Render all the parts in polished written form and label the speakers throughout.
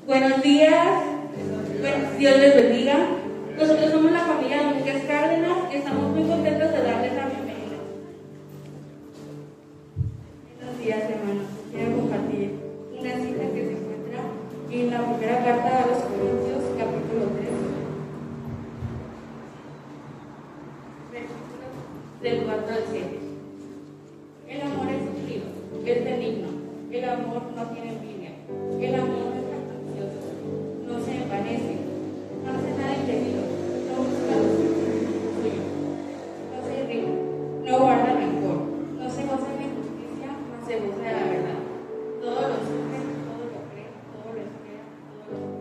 Speaker 1: Buenos días, Dios les bendiga. Nosotros somos la familia Domínguez Cárdenas y estamos muy contentos de darles la bienvenida. Buenos días, hermanos. Quiero compartir una cita que se encuentra en la primera carta a los Corintios, capítulo 3, versículos del 4 al 7. El amor es sufrido, es benigno, el amor no tiene envidia, el amor no es jactancioso, no se envanece, no hace nada indebido, no busca lo suyo, no se irrita, no guarda rencor, no se goza en la injusticia, no se goza de la verdad. Todo lo sufre, todo lo cree, todo lo espera, todo lo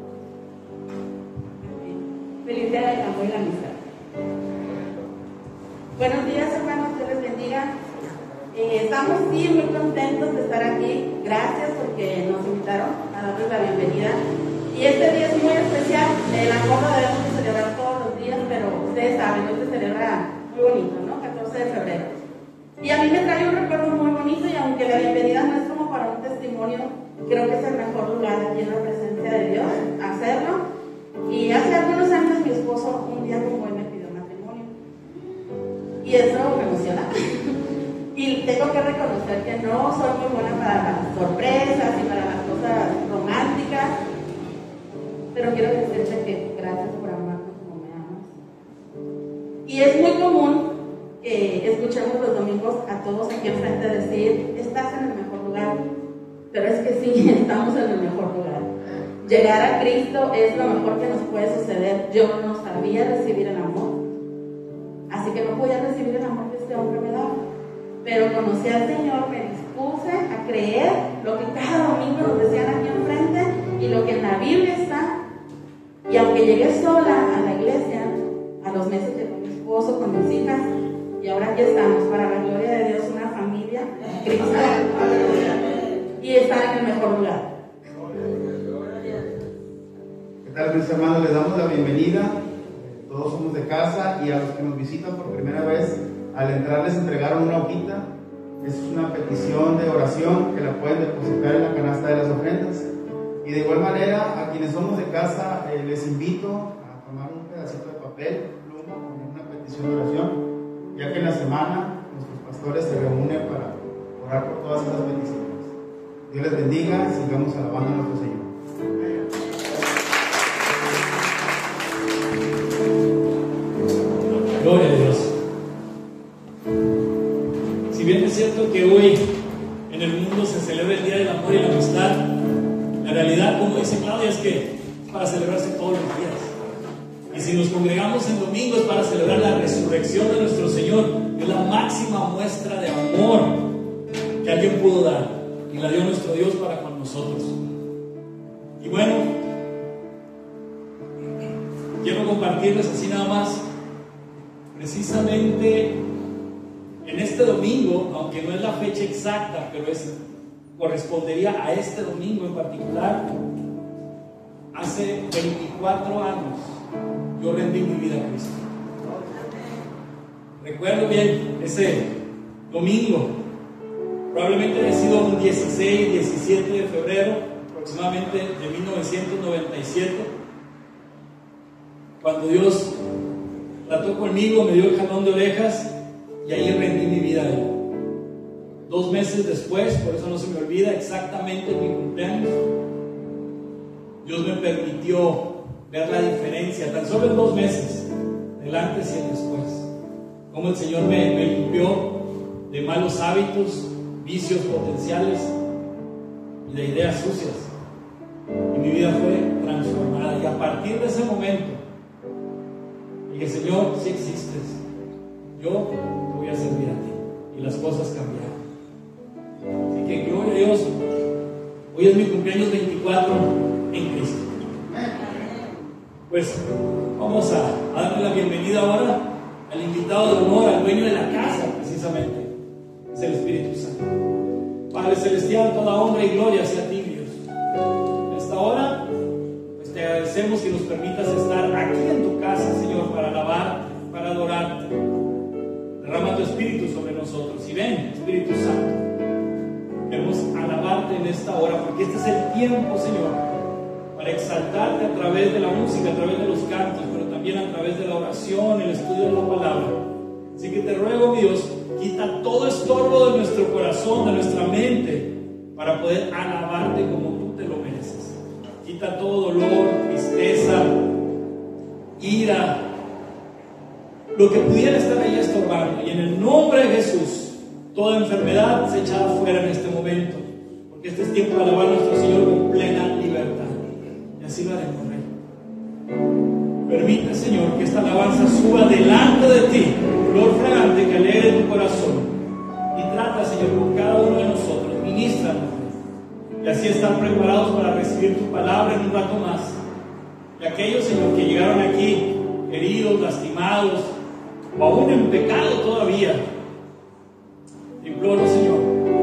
Speaker 1: Amén. Feliz día del amor y la amistad. Buenos días, hermanos, Dios les bendiga. Estamos sí muy contentos de estar aquí. Gracias porque nos invitaron a darles la bienvenida. Y este día es muy especial. El amor lo debemos de celebrar todos los días, pero ustedes saben, hoy se celebra muy bonito, ¿no? 14 de febrero. Y a mí me trae un recuerdo muy bonito, y aunque la bienvenida no es como para un testimonio, creo que es el mejor lugar aquí en la presencia de Dios hacerlo. Y hace algunos años mi esposo un día como hoy me pidió matrimonio. Y eso me emociona. Y tengo que reconocer que no soy muy buena para las sorpresas y para las cosas románticas, pero quiero decirte que gracias por amarme como me amas. Y es muy común que escuchemos los domingos a todos aquí enfrente decir: estás en el mejor lugar. Pero es que sí, estamos en el mejor lugar. Llegar a Cristo es lo mejor que nos puede suceder. Yo no sabía recibir el amor, así que no podía recibir el amor que este hombre me daba. Pero conocí al Señor, me dispuse a creer lo que cada domingo nos decían aquí enfrente y lo que en la Biblia está. Y aunque llegué sola a la iglesia, a los meses llegó mi esposo con mis hijas, y ahora aquí estamos, para la gloria de Dios, una familia, Cristo, y estar en el mejor lugar.
Speaker 2: ¿Qué tal, mis hermanos? Les damos la bienvenida. Todos somos de casa, y a los que nos visitan por primera vez, al entrar les entregaron una hojita. Es una petición de oración que la pueden depositar en la canasta de las ofrendas. Y de igual manera, a quienes somos de casa, les invito a tomar un pedacito de papel, pluma, con una petición de oración, ya que en la semana nuestros pastores se reúnen para orar por todas estas peticiones. Dios les bendiga, sigamos alabando a nuestro Señor.
Speaker 3: Gloria a Dios. Si bien es cierto que hoy en el mundo se celebra el Día del Amor y la Amistad, la realidad, como dice Claudia, es que es para celebrarse todos los días. Y si nos congregamos en domingo es para celebrar la resurrección de nuestro Señor. Es la máxima muestra de amor que alguien pudo dar, y la dio nuestro Dios para con nosotros. Y bueno, quiero compartirles así nada más, precisamente en este domingo, aunque no es la fecha exacta, pero correspondería a este domingo en particular. Hace 24 años yo rendí mi vida a Cristo. Recuerdo bien ese domingo, probablemente había sido un 16, 17 de febrero aproximadamente de 1997, cuando Dios trató conmigo, me dio el jalón de orejas, y ahí rendí mi vida a Él. 2 meses después, por eso no se me olvida, exactamente en mi cumpleaños, Dios me permitió ver la diferencia, tan solo en 2 meses, del antes y el después. Cómo el Señor me limpió de malos hábitos, vicios potenciales y de ideas sucias. Y mi vida fue transformada. Y a partir de ese momento, dije: Señor, si existes, yo te voy a servir a ti. Y las cosas cambiaron. Así que gloria a Dios. Hoy es mi cumpleaños 24 en Cristo. Pues vamos a darle la bienvenida ahora al invitado de honor, al dueño de la casa, precisamente. Es el Espíritu Santo. Padre Celestial, toda honra y gloria sea a ti, Dios. En esta hora, pues te agradecemos que nos permitas estar aquí en tu casa, Señor, para alabar, para adorarte. Derrama tu Espíritu sobre nosotros. Y ven, Espíritu Santo, queremos alabarte en esta hora, porque este es el tiempo, Señor, para para exaltarte a través de la música, a través de los cantos, pero también a través de la oración, el estudio de la palabra. Así que te ruego, mi Dios, quita todo estorbo de nuestro corazón, de nuestra mente, para poder alabarte como tú te lo mereces. Quita todo dolor, tristeza, ira, lo que pudiera estar ahí estorbando. Y en el nombre de Jesús, toda enfermedad se echa afuera en este momento, porque este es tiempo de alabar a nuestro Señor con plena libertad. Y así lo haremos, Rey. Permite, Señor, que esta alabanza suba delante de ti, olor fragante que alegre tu corazón. Y trata, Señor, con cada uno de nosotros. Ministranos, y así estar preparados para recibir tu palabra en un rato más. Y aquellos, Señor, que llegaron aquí heridos, lastimados, o aún en pecado todavía, te imploro, Señor,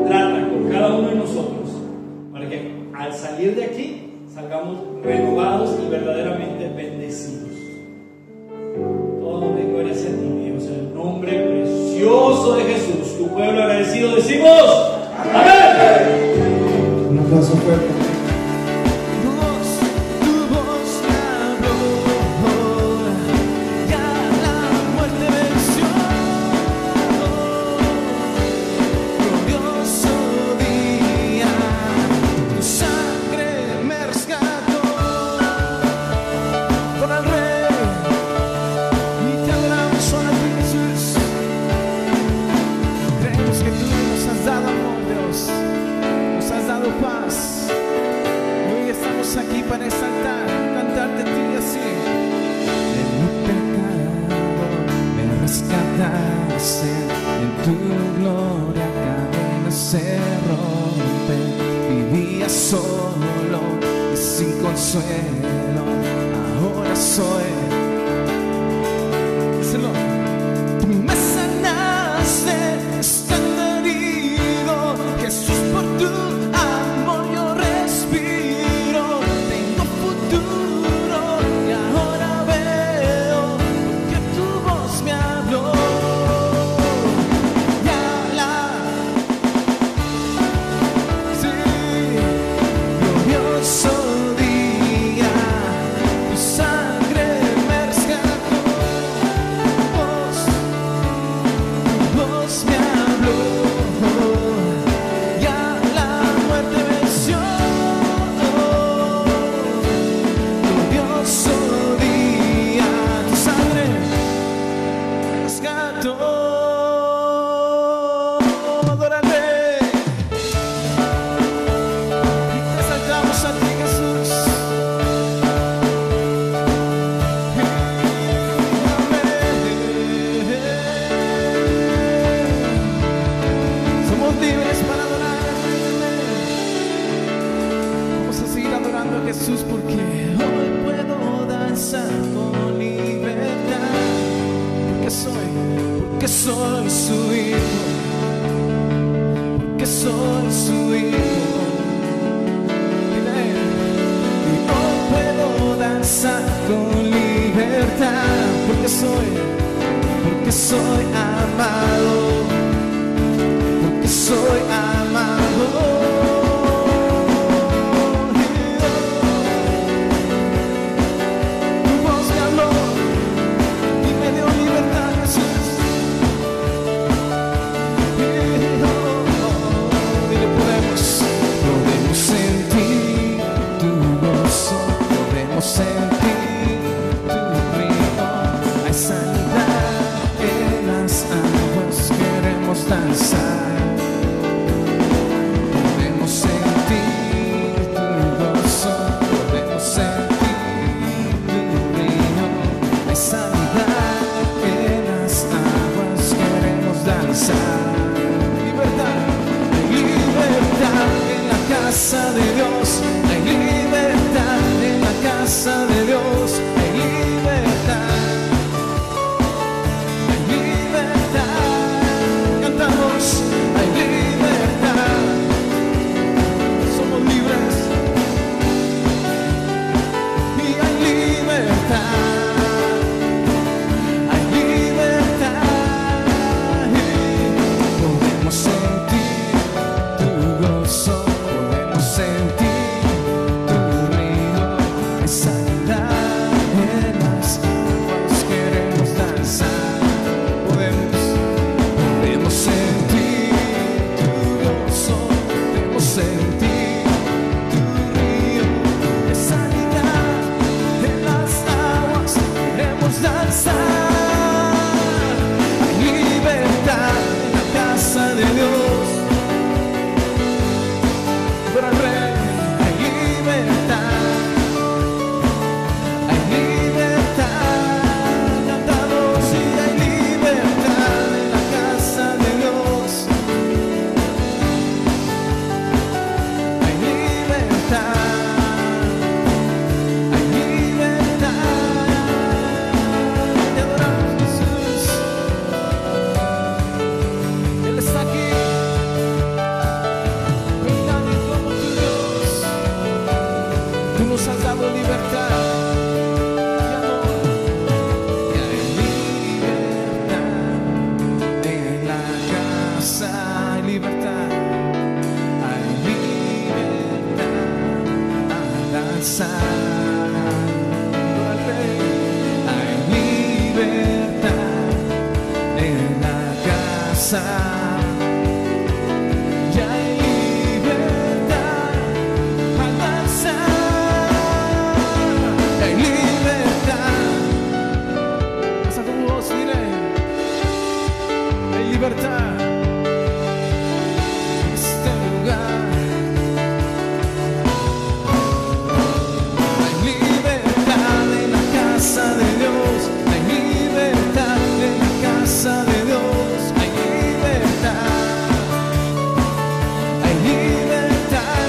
Speaker 3: trata con cada uno de nosotros, para que al salir de aquí salgamos renovados y verdaderamente bendecidos. Todo honor y gloria sea a ti, Dios, en el nombre precioso de Jesús. Tu pueblo agradecido decimos amén.
Speaker 2: Un aplauso fuerte.
Speaker 4: Aquí para exaltar, cantarte a ti así. De mi pecado me rescataste, en tu gloria cadenas se rompen. Vivía solo y sin consuelo, ahora soy. Díselo. Tú me sanaste estando herido, Jesús, por tu amor yo respiro. Tengo futuro y ahora veo que tu voz me habló. Y habla, sí, glorioso día, tu sangre me rescató. Tu voz me habló. Ya la muerte venció. Glorioso día, tu sangre rescató. Adórale y te exaltamos a ti, Jesús. Somos libres para adorar. Vamos a seguir adorando a Jesús porque hoy puedo danzar con libertad. Porque soy su hijo. Porque soy su hijo. Dile. Y hoy puedo danzar con libertad. Porque soy amado. Porque soy amado. Tu voz me habló y me dio libertad, Jesús. Dile, podemos sentir tu gozo, podemos sentir tu río. Hay sanidad en las aguas, queremos danzar. Podemos sentir tu gozo, podemos sentir tu río. Hay sanidad en las aguas, queremos danzar. Libertad, hay libertad en la casa de Dios. Hay libertad en la casa de Dios. Hay libertad. Hay libertad. Cantamos, hay libertad. Somos libres y hay libertad. Hay libertad. Podemos sentir tu gozo, podemos sentir tu río. solo libertad y amor. Y hay libertad en la casa, hay libertad, hay libertad a danzar. Hay libertad en la casa. Ya hay libertad al danzar. Hay libertad. Hasta tu voz, dile. Hay libertad en este lugar. Hay libertad en la casa de Dios. Hay libertad en la casa de Dios. Hay libertad. Hay libertad.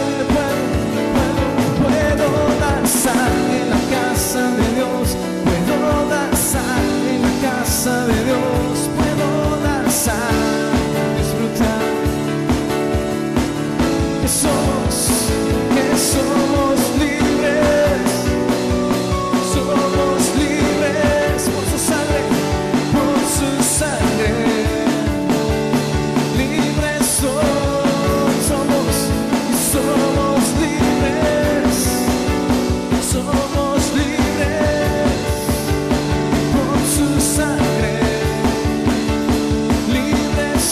Speaker 4: Puedo danzar en la casa de Dios. Puedo danzar en la casa de Dios. Puedo danzar, disfrutar. Que somos libres. Somos libres por su sangre, por su sangre. Libres somos libres. Somos libres por su sangre. Libres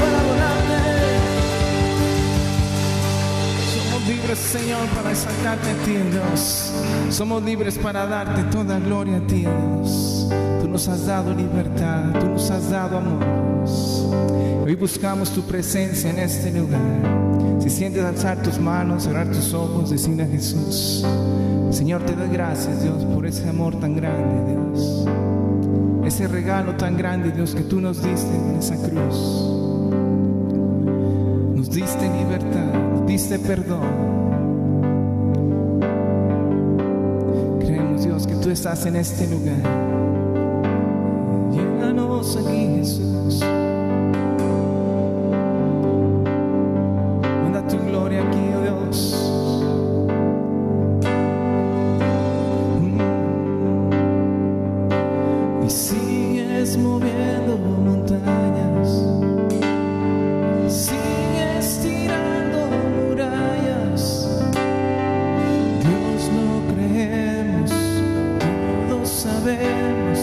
Speaker 4: para adorarte. Somos libres, Señor, para exaltarte a ti, Dios. Somos libres para darte toda gloria a ti, Dios. Tú nos has dado libertad, tú nos has dado amor, Dios. Hoy buscamos tu presencia en este lugar. Si sientes alzar tus manos, cerrar tus ojos, decirle a Jesús: Señor, te doy gracias, Dios, por ese amor tan grande, Dios. Ese regalo tan grande, Dios, que tú nos diste en esa cruz. Nos diste libertad, nos diste perdón. Creemos, Dios, que tú estás en este lugar. Llénanos aquí, Jesús. Manda tu gloria aquí, oh Dios. Y sigues moviendo montañas. Sigues tirando murallas. Dios, lo creemos, todos sabemos,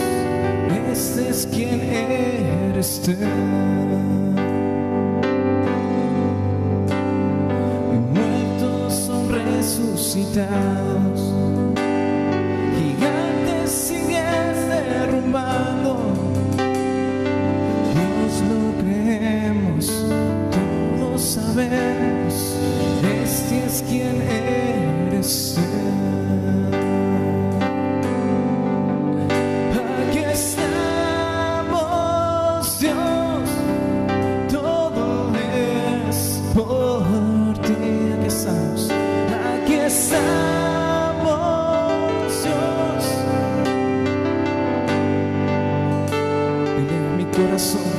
Speaker 4: este es quien eres tú. Muertos son resucitados, gigantes sigues derrumbando. Dios, lo creemos, todos sabemos, este es quien eres tú. Aquí estamos, Dios, todo es por ti. Aquí estamos, aquí estamos, Dios. Dile a mi corazón,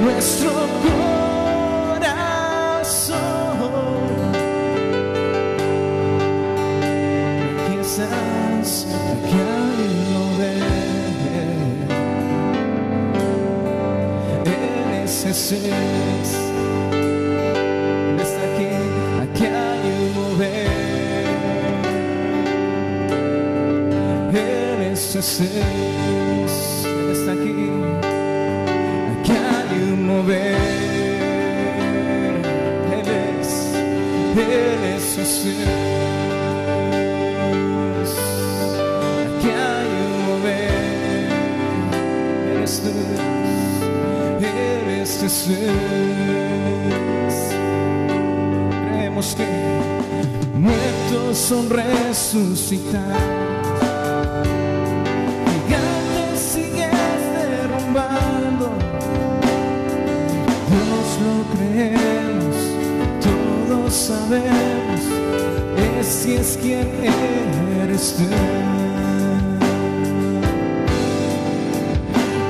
Speaker 4: nuestro corazón. Aquí estás, aquí hay mover. Eres Jesús. Él está aquí, aquí hay un mover. Eres Jesús. Él está aquí, aquí hay un mover. Él es Jesús. Aquí hay un mover. Eres tú, eres Jesús. Creemos que muertos son resucitados, gigantes sigues derrumbando. Dios, lo creemos, todos sabemos, ese es quien eres tú.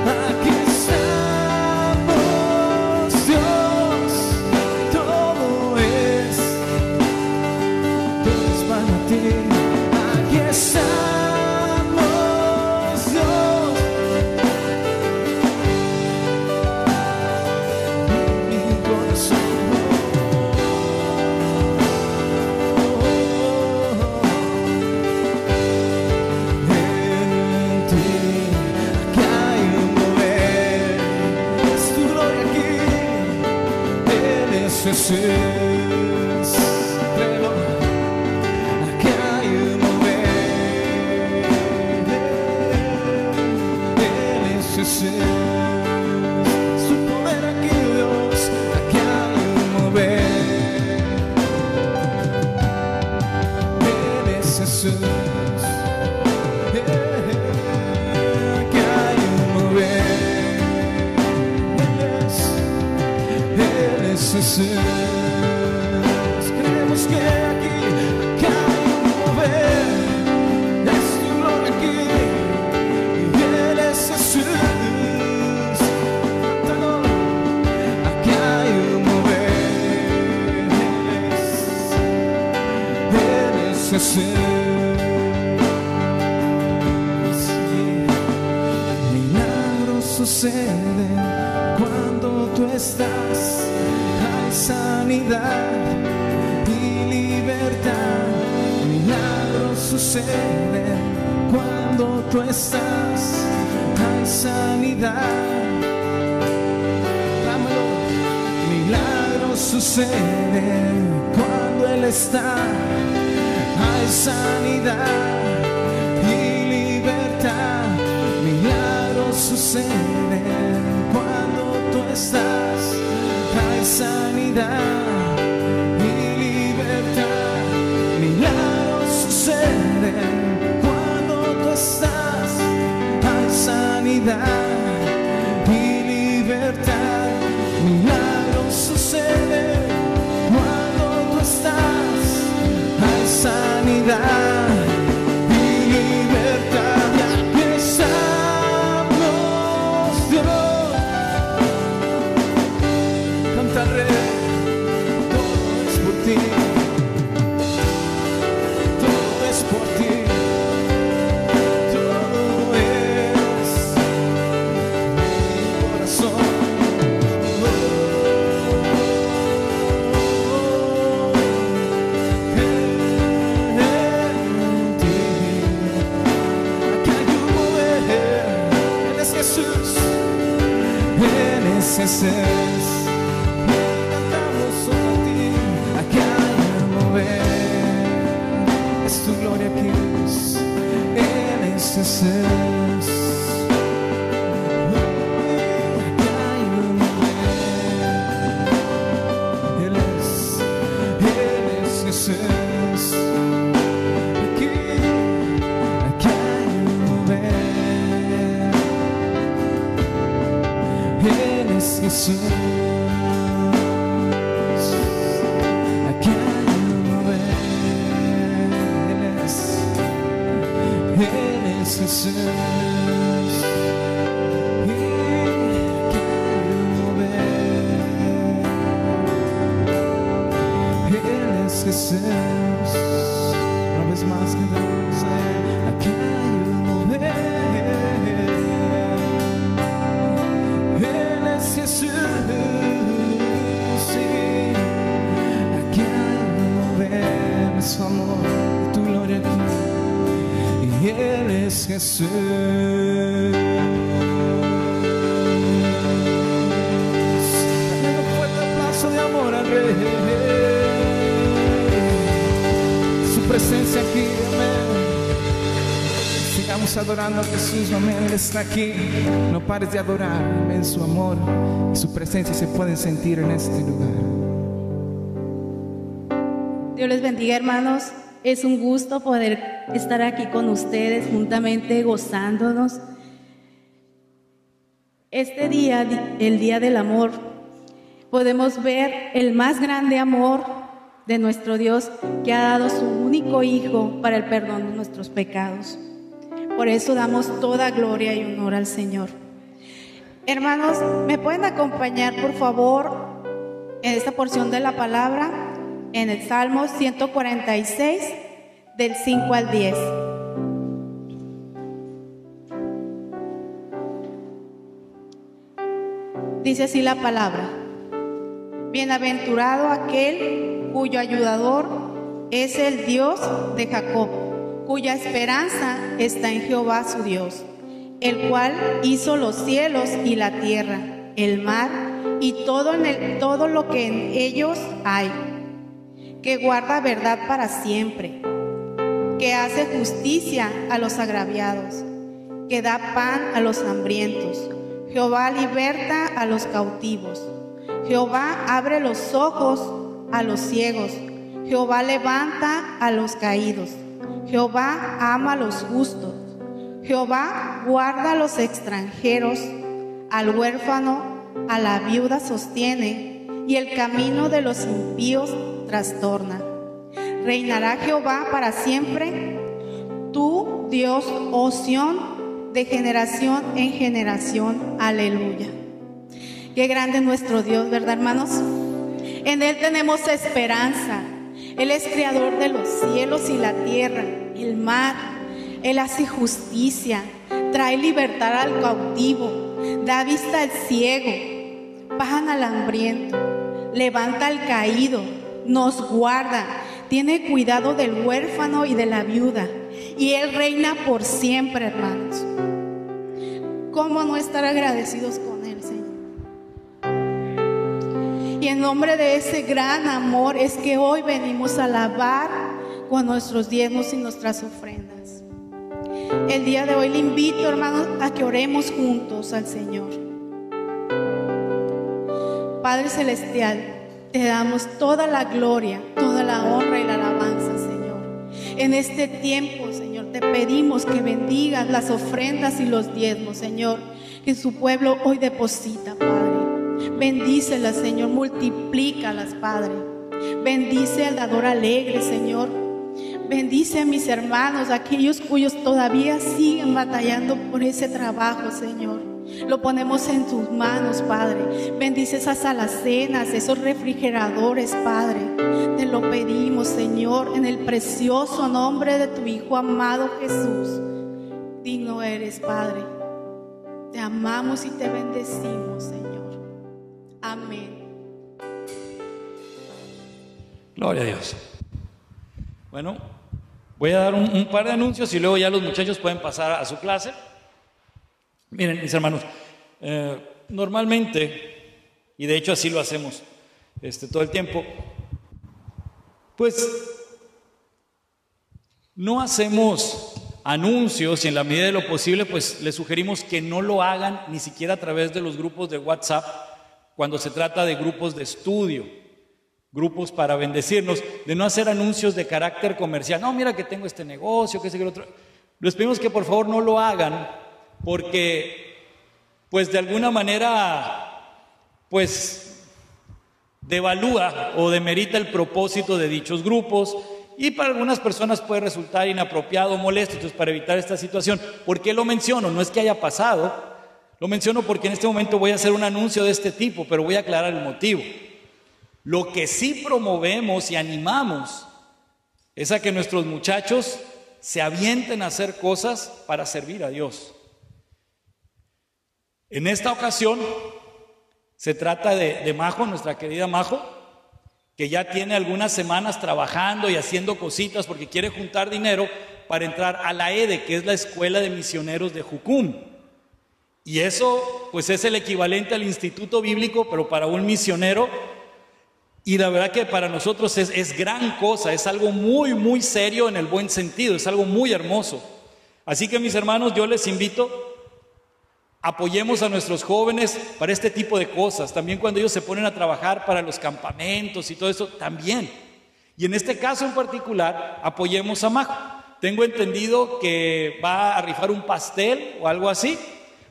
Speaker 4: Aquí estamos, Dios. Jesús, creo que hay un mover. Él es Jesús, su poder aquí, Dios, aquí hay un mover. Él es Jesús, aquí hay un mover. Jesús, creemos que aquí hay un mover, es tu gloria aquí, y Él es Jesús, aquí hay un mover, Él es Jesús. Milagros suceden cuando tú estás. Sanidad y libertad, milagros suceden cuando tú estás. Hay sanidad, dámelo. Milagros suceden cuando Él está. Hay sanidad y libertad, milagros suceden cuando tú estás. Hay sanidad y libertad, milagros suceden cuando tú estás. Hay sanidad y libertad, milagros suceden cuando tú estás. Hay sanidad y libertad, y aquí estamos, Dios. Todo es por ti, todo es por ti, todo es mi corazón. En ti, aquí hay un mover. Él es Jesús, Él es Jesús. Es tu gloria aquí, Él es Jesús. Aquí hay un mover. Él es Jesús. Aquí hay un mover. Él es Jesús. Jesús, y quiero mover. Él es Jesús. Una vez más que Dios, aquí hay un mover. Él es Jesús, sí. Aquí hay un mover, su amor, tu gloria aquí. Y Él es Jesús. Dale un fuerte aplauso de amor al Rey. Su presencia aquí, amén. Sigamos adorando a Jesús, amén. Él está aquí. No pares de adorar, amén. Su amor y su presencia se pueden sentir en este lugar.
Speaker 5: Dios les bendiga, hermanos. Es un gusto poder estar aquí con ustedes juntamente gozándonos. Este día, el Día del Amor, podemos ver el más grande amor de nuestro Dios, que ha dado su único Hijo para el perdón de nuestros pecados. Por eso damos toda gloria y honor al Señor. Hermanos, ¿me pueden acompañar, por favor, en esta porción de la palabra? En el Salmo 146, del 5 al 10. Dice así la palabra: Bienaventurado aquel cuyo ayudador es el Dios de Jacob, cuya esperanza está en Jehová su Dios, el cual hizo los cielos y la tierra, el mar y todo lo que en ellos hay, que guarda verdad para siempre, que hace justicia a los agraviados, que da pan a los hambrientos. Jehová liberta a los cautivos. Jehová abre los ojos a los ciegos. Jehová levanta a los caídos. Jehová ama a los justos. Jehová guarda a los extranjeros. Al huérfano, a la viuda sostiene, y el camino de los impíos trastorna. Reinará Jehová para siempre, tú, Dios, oh Sión, de generación en generación. Aleluya. Qué grande es nuestro Dios, ¿verdad, hermanos? En Él tenemos esperanza. Él es creador de los cielos y la tierra, el mar. Él hace justicia, trae libertad al cautivo, da vista al ciego, pan al hambriento, levanta al caído, nos guarda, tiene cuidado del huérfano y de la viuda, y Él reina por siempre, hermanos. ¿Cómo no estar agradecidos con Él, Señor? Y en nombre de ese gran amor es que hoy venimos a alabar con nuestros diezmos y nuestras ofrendas. El día de hoy le invito, hermanos, a que oremos juntos al Señor. Padre Celestial, te damos toda la gloria, toda la honra y la alabanza, Señor. En este tiempo, Señor, te pedimos que bendigas las ofrendas y los diezmos, Señor, que su pueblo hoy deposita, Padre. Bendícelas, Señor, multiplícalas, Padre. Bendice al dador alegre, Señor. Bendice a mis hermanos, aquellos cuyos todavía siguen batallando por ese trabajo, Señor. Lo ponemos en tus manos, Padre. Bendice esas alacenas, esos refrigeradores, Padre. Te lo pedimos, Señor, en el precioso nombre de tu Hijo amado Jesús. Digno eres, Padre. Te amamos y te bendecimos, Señor. Amén.
Speaker 3: Gloria a Dios. Bueno, voy a dar un par de anuncios y luego ya los muchachos pueden pasar a su clase. Miren, mis hermanos, normalmente, y de hecho así lo hacemos todo el tiempo, pues no hacemos anuncios y en la medida de lo posible pues les sugerimos que no lo hagan ni siquiera a través de los grupos de WhatsApp cuando se trata de grupos de estudio, grupos para bendecirnos, de no hacer anuncios de carácter comercial. No, mira que tengo este negocio, que sé que el otro. Les pedimos que por favor no lo hagan porque pues de alguna manera pues devalúa o demerita el propósito de dichos grupos y para algunas personas puede resultar inapropiado o molesto. Entonces, para evitar esta situación, ¿por qué lo menciono? No es que haya pasado, lo menciono porque en este momento voy a hacer un anuncio de este tipo, pero voy a aclarar el motivo. Lo que sí promovemos y animamos es a que nuestros muchachos se avienten a hacer cosas para servir a Dios. En esta ocasión se trata de Majo, nuestra querida Majo, que ya tiene algunas semanas trabajando y haciendo cositas porque quiere juntar dinero para entrar a la EDE, que es la Escuela de Misioneros de Jucum. Y eso pues es el equivalente al Instituto Bíblico, pero para un misionero. Y la verdad que para nosotros es gran cosa, es algo muy, muy serio en el buen sentido, es algo muy hermoso. Así que mis hermanos, yo les invito, apoyemos a nuestros jóvenes para este tipo de cosas. También cuando ellos se ponen a trabajar para los campamentos y todo eso, también. Y en este caso en particular, apoyemos a Majo. Tengo entendido que va a rifar un pastel o algo así,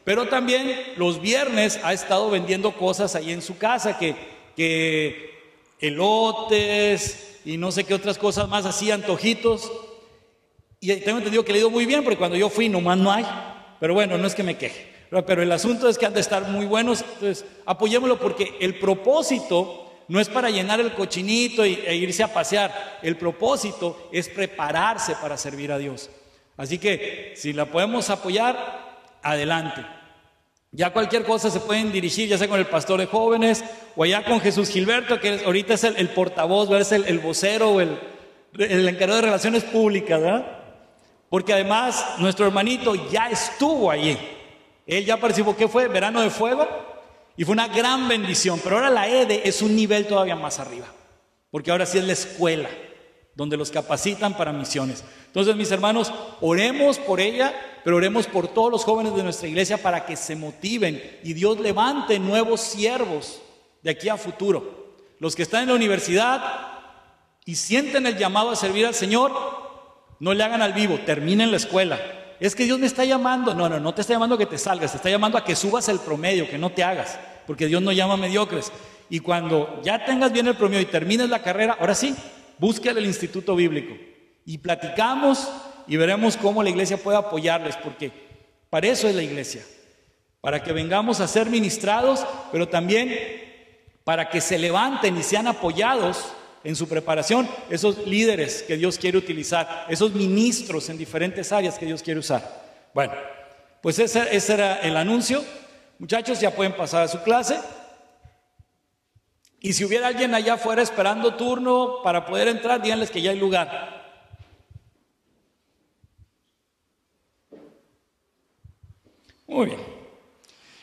Speaker 3: pero también los viernes ha estado vendiendo cosas ahí en su casa, que elotes y no sé qué otras cosas más, así antojitos. Y tengo entendido que le ha ido muy bien, porque cuando yo fui nomás no hay. Pero bueno, no es que me queje. Pero el asunto es que han de estar muy buenos. Entonces, apoyémoslo porque el propósito no es para llenar el cochinito e irse a pasear. El propósito es prepararse para servir a Dios. Así que, si la podemos apoyar, adelante. Ya cualquier cosa se pueden dirigir, ya sea con el pastor de jóvenes o allá con Jesús Gilberto, que ahorita es el portavoz, ¿verdad? Es el vocero o el encargado de relaciones públicas, ¿verdad? Porque además nuestro hermanito ya estuvo allí. Él ya participó, ¿qué fue? Verano de Fuego. Y fue una gran bendición. Pero ahora la EDE es un nivel todavía más arriba, porque ahora sí es la escuela donde los capacitan para misiones. Entonces, mis hermanos, oremos por ella, pero oremos por todos los jóvenes de nuestra iglesia para que se motiven y Dios levante nuevos siervos de aquí a futuro. Los que están en la universidad y sienten el llamado a servir al Señor, no le hagan al vivo, terminen la escuela. Es que Dios me está llamando. No te está llamando a que te salgas, te está llamando a que subas el promedio, que no te hagas, porque Dios no llama a mediocres. Y cuando ya tengas bien el promedio y termines la carrera, ahora sí, búsquele el instituto bíblico y platicamos y veremos cómo la iglesia puede apoyarles, porque para eso es la iglesia, para que vengamos a ser ministrados, pero también para que se levanten y sean apoyados en su preparación esos líderes que Dios quiere utilizar, esos ministros en diferentes áreas que Dios quiere usar. Bueno, pues ese era el anuncio. Muchachos, ya pueden pasar a su clase. Y si hubiera alguien allá afuera esperando turno para poder entrar, díganles que ya hay lugar. Muy bien.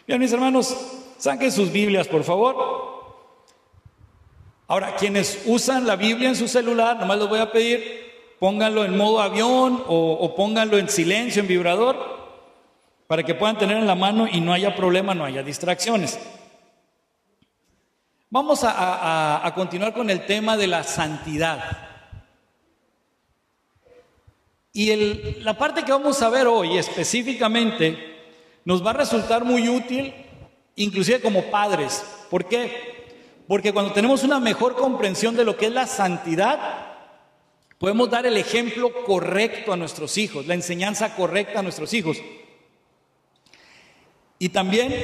Speaker 3: Bien, mis hermanos, saquen sus Biblias, por favor. Ahora, quienes usan la Biblia en su celular, nomás les voy a pedir, pónganlo en modo avión o pónganlo en silencio, en vibrador, para que puedan tener en la mano y no haya problema, no haya distracciones. Vamos a continuar con el tema de la santidad. Y la parte que vamos a ver hoy específicamente nos va a resultar muy útil, inclusive como padres. ¿Por qué? Porque cuando tenemos una mejor comprensión de lo que es la santidad, podemos dar el ejemplo correcto a nuestros hijos, la enseñanza correcta a nuestros hijos. Y también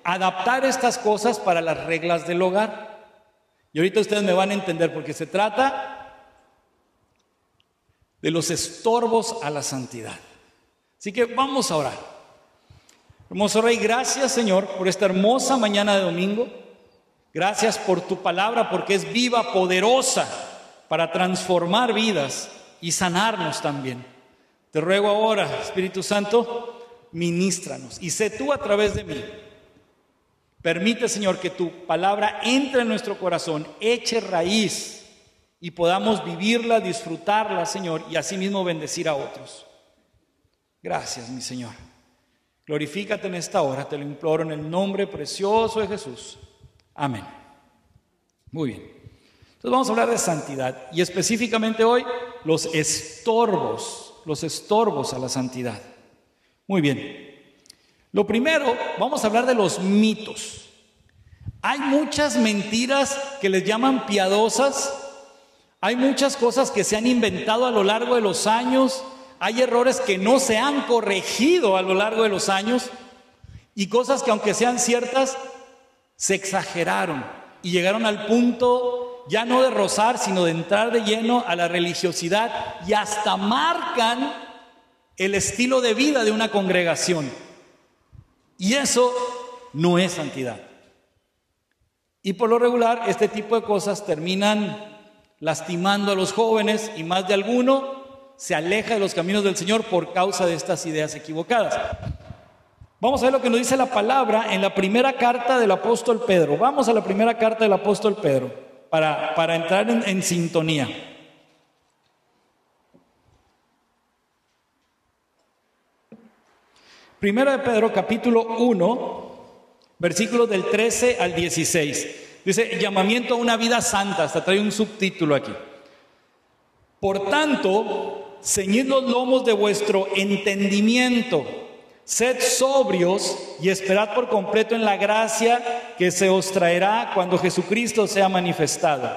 Speaker 3: adaptar estas cosas para las reglas del hogar. Y ahorita ustedes me van a entender, porque se trata de los estorbos a la santidad. Así que vamos a orar. Hermoso Rey, gracias, Señor, por esta hermosa mañana de domingo. Gracias por tu palabra, porque es viva, poderosa para transformar vidas y sanarnos también. Te ruego ahora, Espíritu Santo, ministranos y sé tú a través de mí. Permite, Señor, que tu palabra entre en nuestro corazón, eche raíz y podamos vivirla, disfrutarla, Señor, y asimismo bendecir a otros. Gracias, mi Señor. Glorifícate en esta hora, te lo imploro en el nombre precioso de Jesús. Amén. Muy bien. Entonces vamos a hablar de santidad y específicamente hoy los estorbos a la santidad. Muy bien. Lo primero, vamos a hablar de los mitos. Hay muchas mentiras que les llaman piadosas. Hay muchas cosas que se han inventado a lo largo de los años. Hay errores que no se han corregido a lo largo de los años. Y cosas que, aunque sean ciertas, se exageraron y llegaron al punto ya no de rozar, sino de entrar de lleno a la religiosidad y hasta marcan el estilo de vida de una congregación. Y eso no es santidad. Y por lo regular, este tipo de cosas terminan lastimando a los jóvenes y más de alguno se aleja de los caminos del Señor por causa de estas ideas equivocadas. Vamos a ver lo que nos dice la palabra en la primera carta del apóstol Pedro. Vamos a la primera carta del apóstol Pedro para entrar en sintonía. Primera de Pedro, capítulo 1, versículos del 13 al 16. Dice, llamamiento a una vida santa. Hasta trae un subtítulo aquí. Por tanto, ceñid los lomos de vuestro entendimiento. Sed sobrios y esperad por completo en la gracia que se os traerá cuando Jesucristo sea manifestado.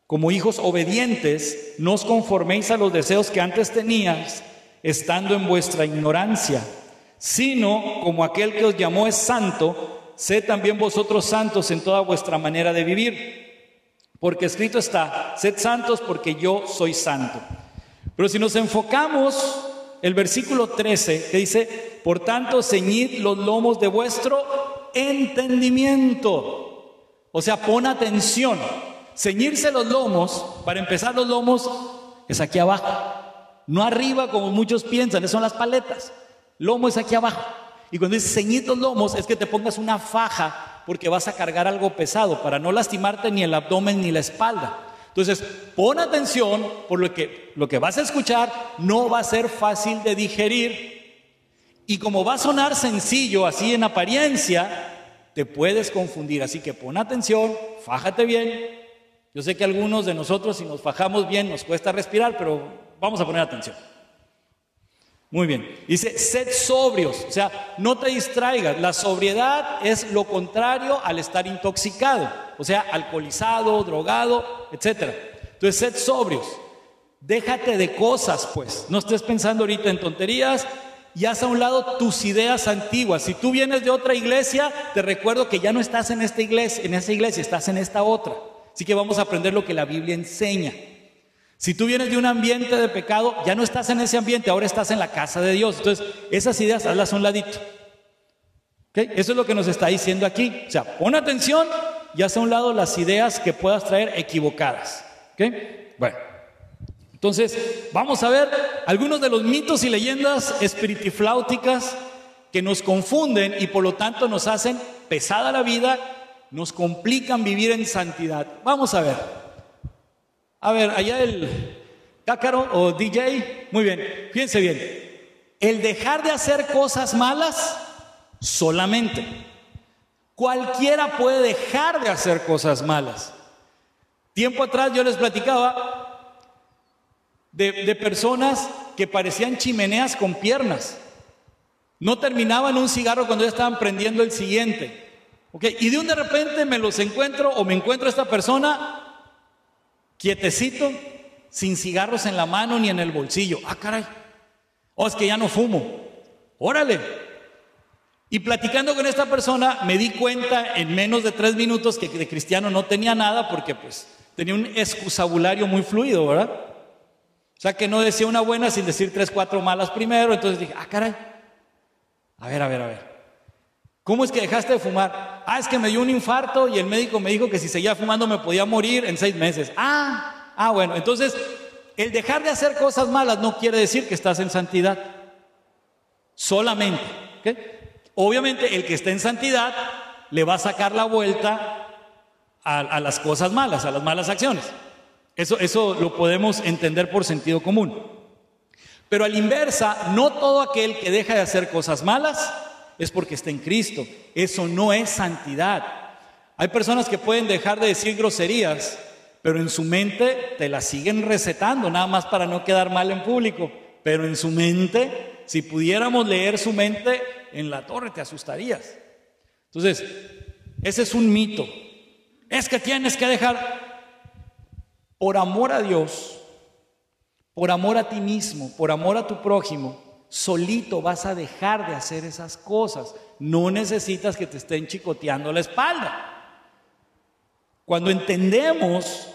Speaker 3: Como hijos obedientes, no os conforméis a los deseos que antes teníais, estando en vuestra ignorancia, sino como aquel que os llamó es santo, sed también vosotros santos en toda vuestra manera de vivir. Porque escrito está, sed santos porque yo soy santo. Pero si nos enfocamos el versículo 13, que dice, por tanto, ceñid los lomos de vuestro entendimiento. O sea, pon atención. Ceñirse los lomos, para empezar, los lomos es aquí abajo. No arriba como muchos piensan, esas son las paletas. Lomo es aquí abajo. Y cuando dice ceñid los lomos, es que te pongas una faja porque vas a cargar algo pesado para no lastimarte ni el abdomen ni la espalda. Entonces, pon atención por lo que vas a escuchar no va a ser fácil de digerir. Y como va a sonar sencillo así en apariencia, te puedes confundir. Así que pon atención, fájate bien. Yo sé que algunos de nosotros, si nos fajamos bien, nos cuesta respirar, pero vamos a poner atención. Muy bien. Dice, sed sobrios, o sea, no te distraigas. La sobriedad es lo contrario al estar intoxicado, o sea, alcoholizado, drogado, etc. Entonces, sed sobrios. Déjate de cosas, pues. No estés pensando ahorita en tonterías y haz a un lado tus ideas antiguas. Si tú vienes de otra iglesia, te recuerdo que ya no estás en esta iglesia, estás en esta otra. Así que vamos a aprender lo que la Biblia enseña. Si tú vienes de un ambiente de pecado, ya no estás en ese ambiente, ahora estás en la casa de Dios. Entonces, esas ideas, hazlas a un ladito. ¿Okay? Eso es lo que nos está diciendo aquí. O sea, pon atención y haz a un lado las ideas que puedas traer equivocadas. ¿Okay? Bueno, entonces, vamos a ver algunos de los mitos y leyendas espiritifláuticas que nos confunden y por lo tanto nos hacen pesada la vida, nos complican vivir en santidad. Vamos a ver. A ver, allá el cácaro o DJ, muy bien, fíjense bien. El dejar de hacer cosas malas solamente. Cualquiera puede dejar de hacer cosas malas. Tiempo atrás yo les platicaba de personas que parecían chimeneas con piernas. No terminaban un cigarro cuando ya estaban prendiendo el siguiente. ¿Okay? Y de repente me los encuentro o me encuentro a esta persona quietecito, sin cigarros en la mano ni en el bolsillo. Ah, caray. Oh, es que ya no fumo. Órale. Y platicando con esta persona me di cuenta en menos de 3 minutos que de cristiano no tenía nada porque pues tenía un excusabulario muy fluido, ¿verdad? O sea que no decía una buena sin decir 3, 4 malas primero. Entonces dije, ah, caray. A ver. ¿Cómo es que dejaste de fumar? Ah, es que me dio un infarto y el médico me dijo que si seguía fumando me podía morir en 6 meses. Bueno, entonces el dejar de hacer cosas malas no quiere decir que estás en santidad. Solamente. ¿Okay? Obviamente el que está en santidad le va a sacar la vuelta a las cosas malas, a las malas acciones. Eso lo podemos entender por sentido común. Pero a la inversa, no todo aquel que deja de hacer cosas malas es porque está en Cristo. Eso no es santidad. Hay personas que pueden dejar de decir groserías, pero en su mente te las siguen recetando, nada más para no quedar mal en público. Pero en su mente, si pudiéramos leer su mente, en la torre te asustarías. Entonces, ese es un mito. Es que tienes que dejar, por amor a Dios, por amor a ti mismo, por amor a tu prójimo, solito vas a dejar de hacer esas cosas. No necesitas que te estén chicoteando la espalda. Cuando entendemos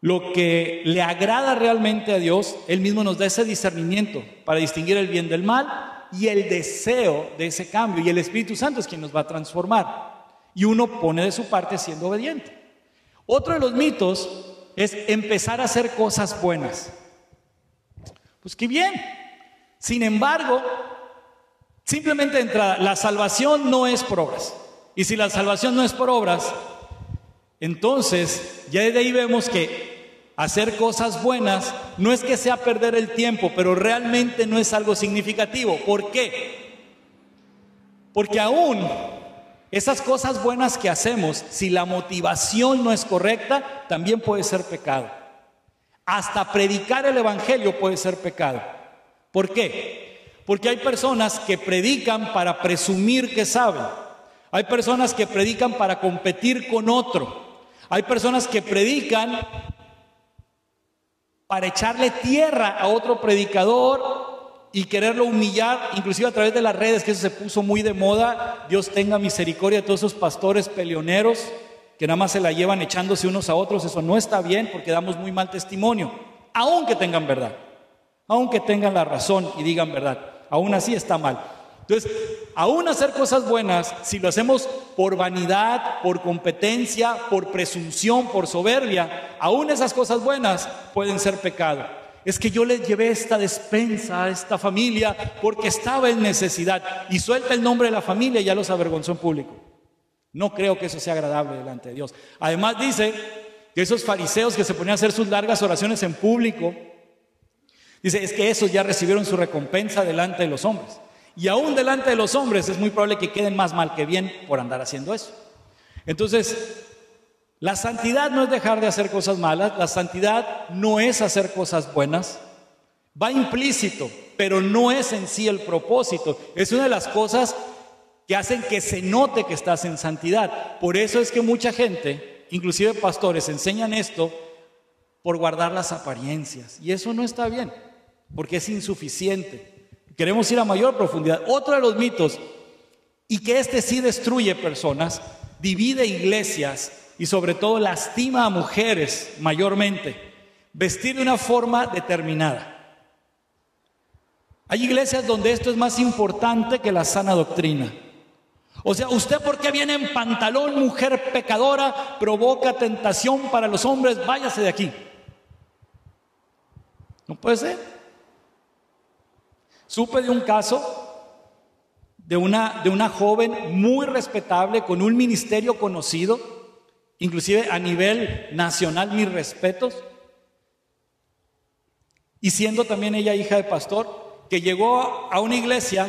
Speaker 3: lo que le agrada realmente a Dios, Él mismo nos da ese discernimiento para distinguir el bien del mal y el deseo de ese cambio. Y el Espíritu Santo es quien nos va a transformar. Y uno pone de su parte siendo obediente. Otro de los mitos es empezar a hacer cosas buenas. Pues qué bien. Sin embargo, simplemente entra, la salvación no es por obras. Y si la salvación no es por obras, entonces ya de ahí vemos que hacer cosas buenas no es que sea perder el tiempo, pero realmente no es algo significativo. ¿Por qué? Porque aún esas cosas buenas que hacemos, si la motivación no es correcta, también puede ser pecado. Hasta predicar el evangelio puede ser pecado. ¿Por qué? Porque hay personas que predican para presumir que saben. Hay personas que predican para competir con otro. Hay personas que predican para echarle tierra a otro predicador y quererlo humillar, inclusive a través de las redes, que eso se puso muy de moda. Dios tenga misericordia de todos esos pastores peleoneros que nada más se la llevan echándose unos a otros. Eso no está bien porque damos muy mal testimonio, aunque tengan verdad, aunque tengan la razón y digan verdad, aún así está mal. Entonces, aún hacer cosas buenas, si lo hacemos por vanidad, por competencia, por presunción, por soberbia, aún esas cosas buenas pueden ser pecado. Es que yo les llevé esta despensa a esta familia porque estaba en necesidad. Y suelta el nombre de la familia y ya los avergonzó en público. No creo que eso sea agradable delante de Dios. Además dice que esos fariseos que se ponían a hacer sus largas oraciones en público, dice, es que esos ya recibieron su recompensa delante de los hombres. Y aún delante de los hombres es muy probable que queden más mal que bien por andar haciendo eso. Entonces, la santidad no es dejar de hacer cosas malas, la santidad no es hacer cosas buenas, va implícito, pero no es en sí el propósito. Es una de las cosas que hacen que se note que estás en santidad. Por eso es que mucha gente, inclusive pastores, enseñan esto por guardar las apariencias. Y eso no está bien, porque es insuficiente. Queremos ir a mayor profundidad. Otro de los mitos, y que este sí destruye personas, divide iglesias y sobre todo lastima a mujeres mayormente, vestir de una forma determinada. Hay iglesias donde esto es más importante que la sana doctrina. O sea, usted ¿por qué viene en pantalón, mujer pecadora? Provoca tentación para los hombres, váyase de aquí. No puede ser. Supe de un caso de una joven muy respetable, con un ministerio conocido, inclusive a nivel nacional, mis respetos, y siendo también ella hija de pastor, que llegó a una iglesia,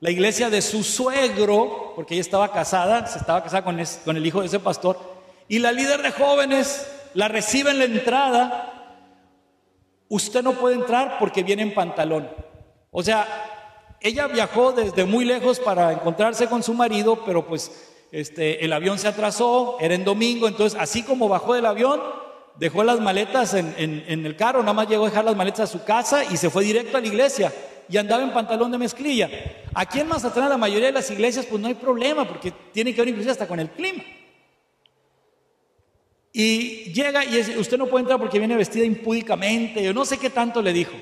Speaker 3: la iglesia de su suegro, porque ella estaba casada con el hijo de ese pastor, y la líder de jóvenes la recibe en la entrada. Usted no puede entrar porque viene en pantalón. O sea, ella viajó desde muy lejos para encontrarse con su marido, pero pues el avión se atrasó, era en domingo, entonces así como bajó del avión, dejó las maletas en el carro, nada más llegó a dejar las maletas a su casa y se fue directo a la iglesia y andaba en pantalón de mezclilla. Aquí en Mazatlán, la mayoría de las iglesias, pues no hay problema, porque tiene que ver inclusive hasta con el clima. Y llega y dice, usted no puede entrar porque viene vestida impúdicamente, yo no sé qué tanto le dijo.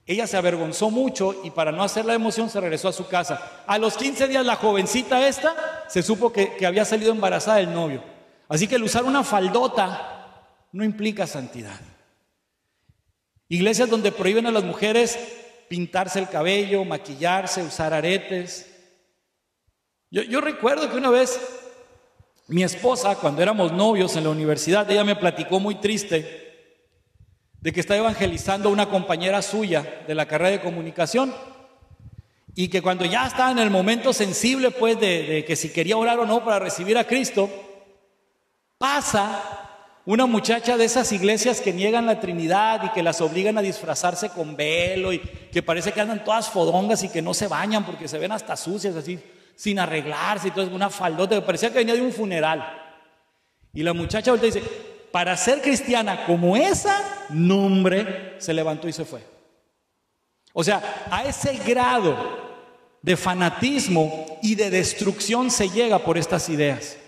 Speaker 3: Ella se avergonzó mucho y para no hacer la emoción se regresó a su casa. A los 15 días la jovencita esta se supo que había salido embarazada del novio. Así que el usar una faldota no implica santidad. Iglesias donde prohíben a las mujeres pintarse el cabello, maquillarse, usar aretes. Yo recuerdo que una vez mi esposa, cuando éramos novios en la universidad, ella me platicó muy triste de que estaba evangelizando a una compañera suya de la carrera de comunicación y que cuando ya estaba en el momento sensible, pues de que si quería orar o no para recibir a Cristo, pasa una muchacha de esas iglesias que niegan la Trinidad y que las obligan a disfrazarse con velo y que parece que andan todas fodongas y que no se bañan porque se ven hasta sucias así, sin arreglarse y todo, una faldota que parecía que venía de un funeral. Y la muchacha voltea y dice, para ser cristiana como esa, no hombre, se levantó y se fue. O sea, a ese grado de fanatismo y de destrucción se llega por estas ideas.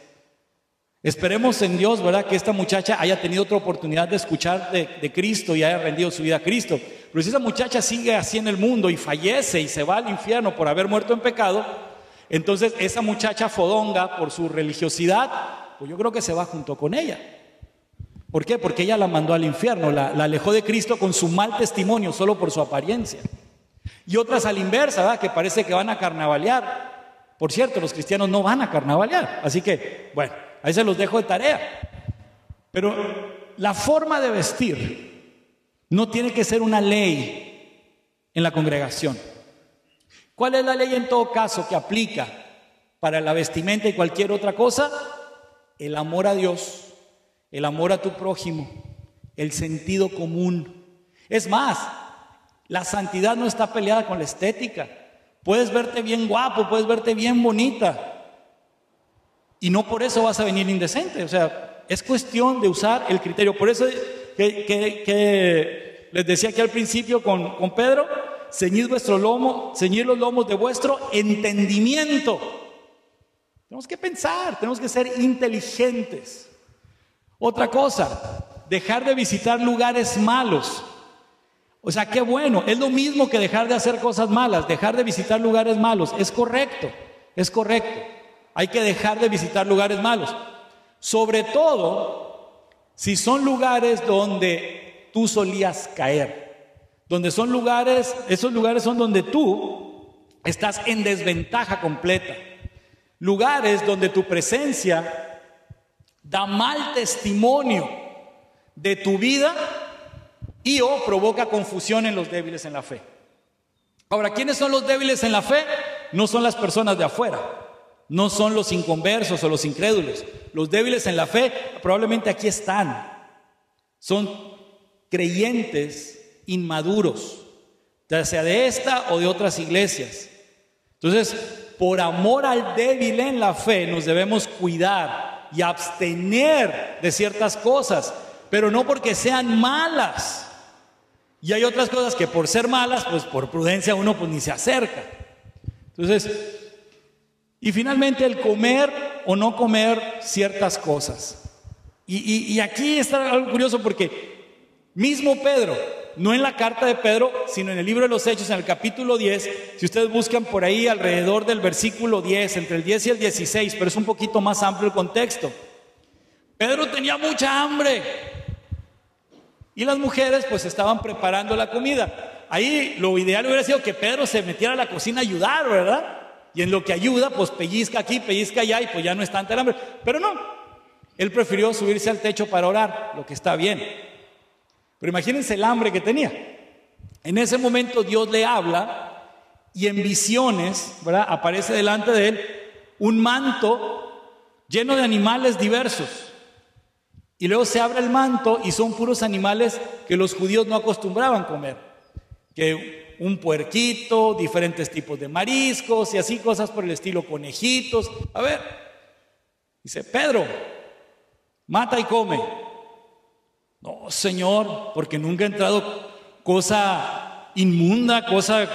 Speaker 3: Esperemos en Dios, ¿verdad?, que esta muchacha haya tenido otra oportunidad de escuchar de Cristo y haya rendido su vida a Cristo. Pero si esa muchacha sigue así en el mundo y fallece y se va al infierno por haber muerto en pecado, entonces esa muchacha fodonga por su religiosidad, pues yo creo que se va junto con ella. ¿Por qué? Porque ella la mandó al infierno, la alejó de Cristo con su mal testimonio, solo por su apariencia. Y otras a la inversa, ¿verdad?, que parece que van a carnavalear. Por cierto, los cristianos no van a carnavalear, así que, bueno, ahí se los dejo de tarea. Pero la forma de vestir no tiene que ser una ley en la congregación. ¿Cuál es la ley en todo caso que aplica para la vestimenta y cualquier otra cosa? El amor a Dios, el amor a tu prójimo, el sentido común. Es más, la santidad no está peleada con la estética. Puedes verte bien guapo, puedes verte bien bonita, y no por eso vas a venir indecente. O sea, es cuestión de usar el criterio. Por eso que les decía aquí al principio con Pedro, ceñid los lomos de vuestro entendimiento. Tenemos que pensar, tenemos que ser inteligentes. Otra cosa, dejar de visitar lugares malos. O sea, qué bueno, es lo mismo que dejar de hacer cosas malas, dejar de visitar lugares malos. Es correcto, es correcto. Hay que dejar de visitar lugares malos. Sobre todo, si son lugares donde tú solías caer. Donde son lugares, esos lugares son donde tú estás en desventaja completa. Lugares donde tu presencia da mal testimonio de tu vida y o provoca confusión en los débiles en la fe. Ahora, ¿quiénes son los débiles en la fe? No son las personas de afuera, no son los inconversos o los incrédulos. Los débiles en la fe probablemente aquí están. Son creyentes inmaduros, ya sea de esta o de otras iglesias. Entonces, por amor al débil en la fe, nos debemos cuidar y abstener de ciertas cosas, pero no porque sean malas. Y hay otras cosas que por ser malas, pues por prudencia uno pues ni se acerca. Entonces, y finalmente el comer o no comer ciertas cosas. Y aquí está algo curioso porque mismo Pedro, no en la carta de Pedro, sino en el libro de los Hechos, en el capítulo 10, si ustedes buscan por ahí alrededor del versículo 10, entre el 10 y el 16, pero es un poquito más amplio el contexto. Pedro tenía mucha hambre y las mujeres pues estaban preparando la comida. Ahí lo ideal hubiera sido que Pedro se metiera a la cocina a ayudar, ¿verdad? Y en lo que ayuda, pues pellizca aquí, pellizca allá y pues ya no es tanta el hambre. Pero no, él prefirió subirse al techo para orar, lo que está bien. Pero imagínense el hambre que tenía. En ese momento Dios le habla y en visiones, ¿verdad?, aparece delante de él un manto lleno de animales diversos. Y luego se abre el manto y son puros animales que los judíos no acostumbraban comer. Que un puerquito, diferentes tipos de mariscos y así cosas por el estilo, conejitos. A ver, dice Pedro, mata y come. No, Señor, porque nunca ha entrado cosa inmunda, cosa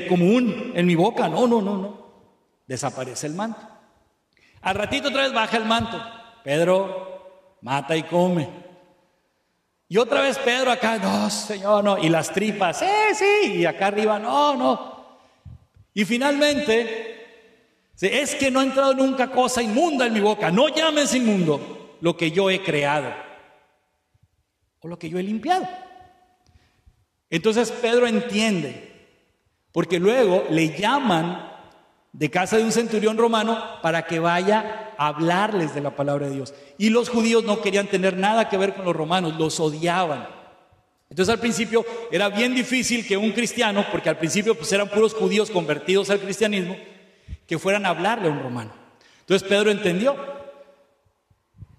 Speaker 3: común en mi boca. No. Desaparece el manto. Al ratito otra vez baja el manto. Pedro, mata y come. Y otra vez Pedro acá, no, Señor, no. Y las tripas, sí. Y acá arriba, no. Y finalmente, es que no ha entrado nunca cosa inmunda en mi boca. No llames inmundo lo que yo he creado o lo que yo he limpiado. Entonces Pedro entiende, porque luego le llaman de casa de un centurión romano para que vaya a hablarles de la palabra de Dios. Y los judíos no querían tener nada que ver con los romanos, los odiaban. Entonces al principio era bien difícil que un cristiano, porque al principio pues eran puros judíos convertidos al cristianismo, que fueran a hablarle a un romano. Entonces Pedro entendió.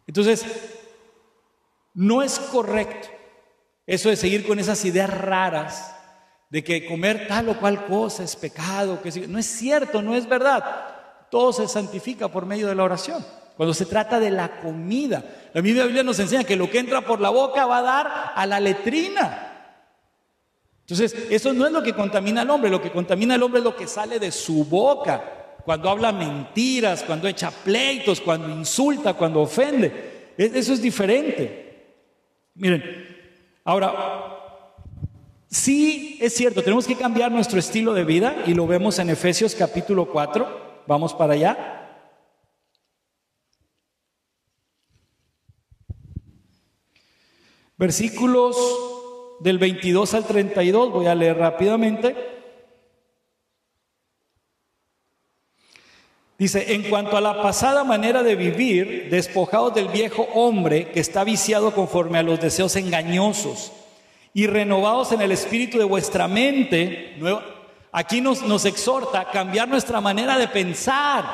Speaker 3: Entonces, no es correcto eso de seguir con esas ideas raras de que comer tal o cual cosa es pecado, que no es cierto, no es verdad. Todo se santifica por medio de la oración. Cuando se trata de la comida, la misma Biblia nos enseña que lo que entra por la boca va a dar a la letrina. Entonces, eso no es lo que contamina al hombre. Lo que contamina al hombre es lo que sale de su boca. Cuando habla mentiras, cuando echa pleitos, cuando insulta, cuando ofende. Eso es diferente. Miren, ahora, sí es cierto, tenemos que cambiar nuestro estilo de vida y lo vemos en Efesios capítulo 4. Vamos para allá. Versículos del 22 al 32, voy a leer rápidamente. Dice, en cuanto a la pasada manera de vivir, despojados del viejo hombre que está viciado conforme a los deseos engañosos y renovados en el espíritu de vuestra mente. Aquí nos exhorta a cambiar nuestra manera de pensar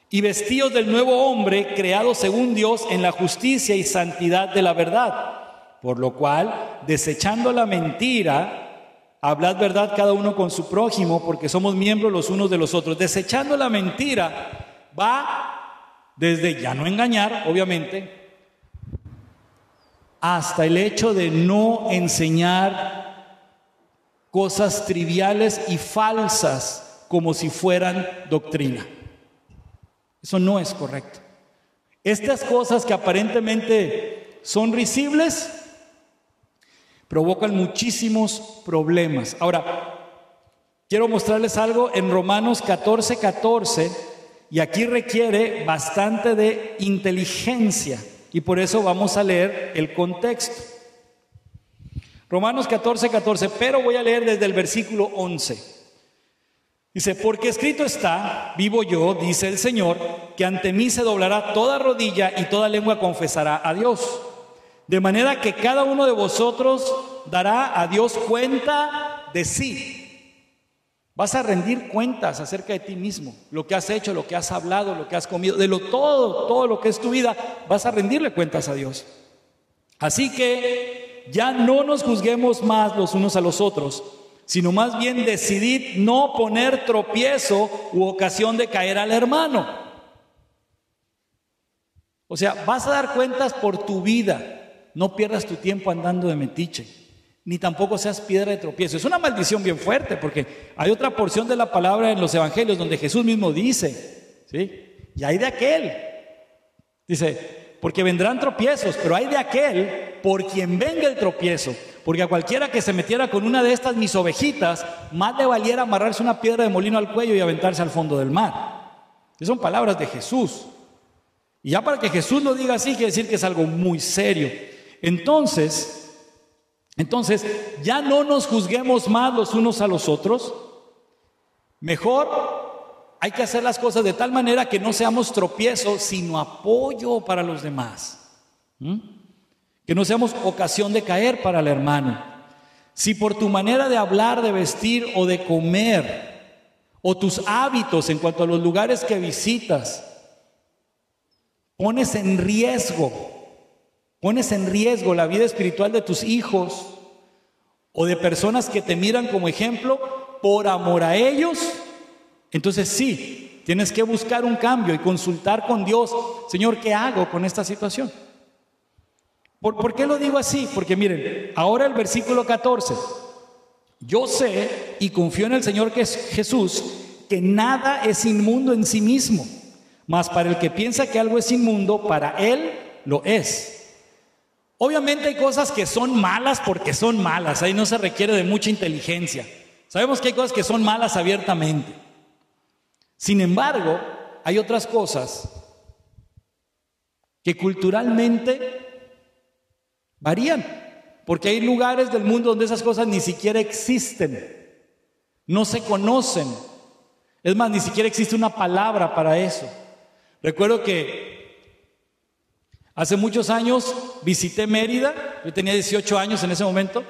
Speaker 3: y vestidos del nuevo hombre creado según Dios en la justicia y santidad de la verdad, por lo cual, desechando la mentira, hablad verdad cada uno con su prójimo, porque somos miembros los unos de los otros. Desechando la mentira va desde ya no engañar, obviamente, hasta el hecho de no enseñar cosas triviales y falsas como si fueran doctrina. Eso no es correcto. Estas cosas que aparentemente son risibles provocan muchísimos problemas. Ahora, quiero mostrarles algo en Romanos 14:14, y aquí requiere bastante de inteligencia Y por eso vamos a leer el contexto. Romanos 14:14, pero voy a leer desde el versículo 11. Dice, porque escrito está, vivo yo, dice el Señor, que ante mí se doblará toda rodilla y toda lengua confesará a Dios. De manera que cada uno de vosotros dará a Dios cuenta de sí. Vas a rendir cuentas acerca de ti mismo, lo que has hecho, lo que has hablado, lo que has comido, todo lo que es tu vida, vas a rendirle cuentas a Dios. Así que ya no nos juzguemos más los unos a los otros, sino más bien decidid no poner tropiezo u ocasión de caer al hermano. O sea, vas a dar cuentas por tu vida. No pierdas tu tiempo andando de metiche, ni tampoco seas piedra de tropiezo. Es una maldición bien fuerte, porque hay otra porción de la palabra en los evangelios donde Jesús mismo dice, ¿sí? Y hay de aquel, dice, porque vendrán tropiezos, pero hay de aquel por quien venga el tropiezo. Porque a cualquiera que se metiera con una de estas mis ovejitas, más le valiera amarrarse una piedra de molino al cuello y aventarse al fondo del mar. Esas son palabras de Jesús. Y ya para que Jesús lo diga así, quiere decir que es algo muy serio. Entonces, ya no nos juzguemos más los unos a los otros. Mejor hay que hacer las cosas de tal manera que no seamos tropiezo, sino apoyo para los demás. Que no seamos ocasión de caer para el hermano. Si por tu manera de hablar, de vestir o de comer, o tus hábitos en cuanto a los lugares que visitas, pones en riesgo la vida espiritual de tus hijos o de personas que te miran como ejemplo por amor a ellos, entonces sí, tienes que buscar un cambio y consultar con Dios. Señor, ¿qué hago con esta situación? ¿Por qué lo digo así? Porque miren, ahora el versículo 14. Yo sé y confío en el Señor que es Jesús, que nada es inmundo en sí mismo, mas para el que piensa que algo es inmundo, para él lo es. Obviamente hay cosas que son malas porque son malas, ahí no se requiere de mucha inteligencia. Sabemos que hay cosas que son malas abiertamente. Sin embargo, hay otras cosas que culturalmente varían, porque hay lugares del mundo donde esas cosas ni siquiera existen, no se conocen. Es más, ni siquiera existe una palabra para eso. Recuerdo que hace muchos años visité Mérida, yo tenía 18 años en ese momento,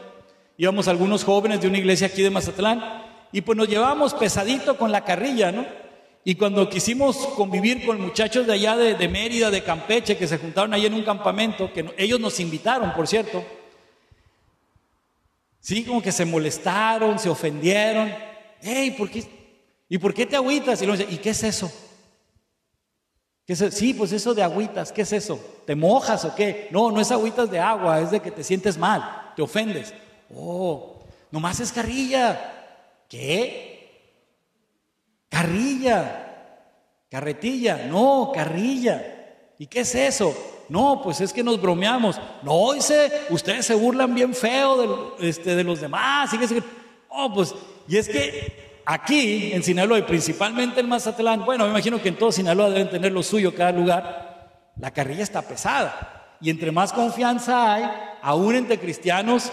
Speaker 3: íbamos algunos jóvenes de una iglesia aquí de Mazatlán, y pues nos llevábamos pesadito con la carrilla, ¿no? Y cuando quisimos convivir con muchachos de allá de Mérida, de Campeche, que se juntaron ahí en un campamento, que ellos nos invitaron, por cierto, sí, como que se molestaron, se ofendieron. Hey, ¿por qué te agüitas? Y luego dice, ¿y qué es eso? Sí, pues eso de agüitas, ¿qué es eso? ¿Te mojas o qué? No, no es agüitas de agua, es de que te sientes mal, te ofendes. Oh, nomás es carrilla. ¿Qué? Carrilla, carretilla, no, carrilla. ¿Y qué es eso? No, pues es que nos bromeamos. No, dice, ustedes se burlan bien feo de los demás. Oh, pues, y es que aquí en Sinaloa y principalmente en Mazatlán, bueno, me imagino que en todo Sinaloa deben tener lo suyo cada lugar, la carrilla está pesada. Y entre más confianza hay, aún entre cristianos,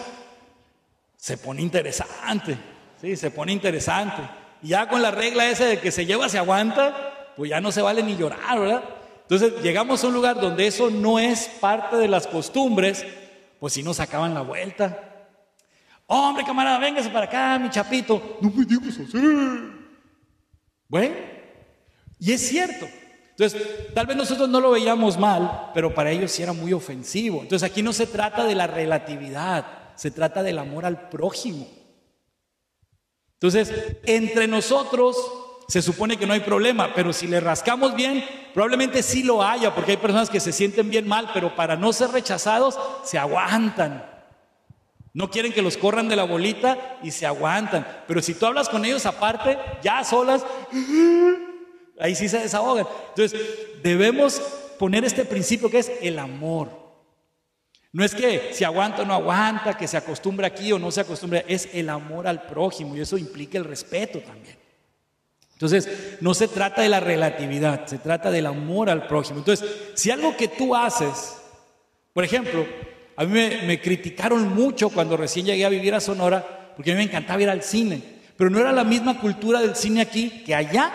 Speaker 3: se pone interesante. Sí, se pone interesante. Y ya con la regla esa de que se lleva, se aguanta, pues ya no se vale ni llorar, ¿verdad? Entonces llegamos a un lugar donde eso no es parte de las costumbres, pues si nos sacaban la vuelta. Hombre, camarada, véngase para acá, mi chapito. No me digas así. Bueno, y es cierto. Entonces, tal vez nosotros no lo veíamos mal, pero para ellos sí era muy ofensivo. Entonces aquí no se trata de la relatividad, se trata del amor al prójimo. Entonces, entre nosotros se supone que no hay problema, pero si le rascamos bien, probablemente sí lo haya, porque hay personas que se sienten bien mal, pero para no ser rechazados, se aguantan. No quieren que los corran de la bolita y se aguantan. Pero si tú hablas con ellos aparte, ya solas, ahí sí se desahogan. Entonces, debemos poner este principio que es el amor. No es que si aguanta o no aguanta, que se acostumbre aquí o no se acostumbre, es el amor al prójimo y eso implica el respeto también. Entonces, no se trata de la relatividad, se trata del amor al prójimo. Entonces, si algo que tú haces Por ejemplo, a mí me criticaron mucho cuando recién llegué a vivir a Sonora, porque a mí me encantaba ir al cine, pero no era la misma cultura del cine aquí que allá.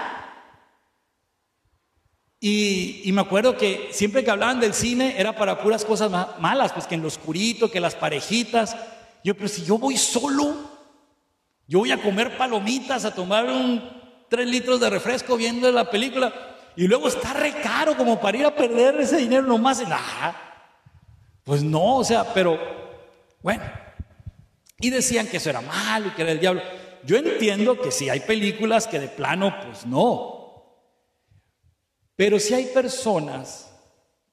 Speaker 3: Y me acuerdo que siempre que hablaban del cine era para puras cosas malas, pues que en lo oscurito, que las parejitas. Yo, pero si yo voy solo, yo voy a comer palomitas, a tomar 3 litros de refresco viendo la película, y luego está re caro como para ir a perder ese dinero nomás. Pues no, o sea, pero bueno. Y decían que eso era malo y que era el diablo. Yo entiendo que sí hay películas que de plano, pues no. Pero si hay personas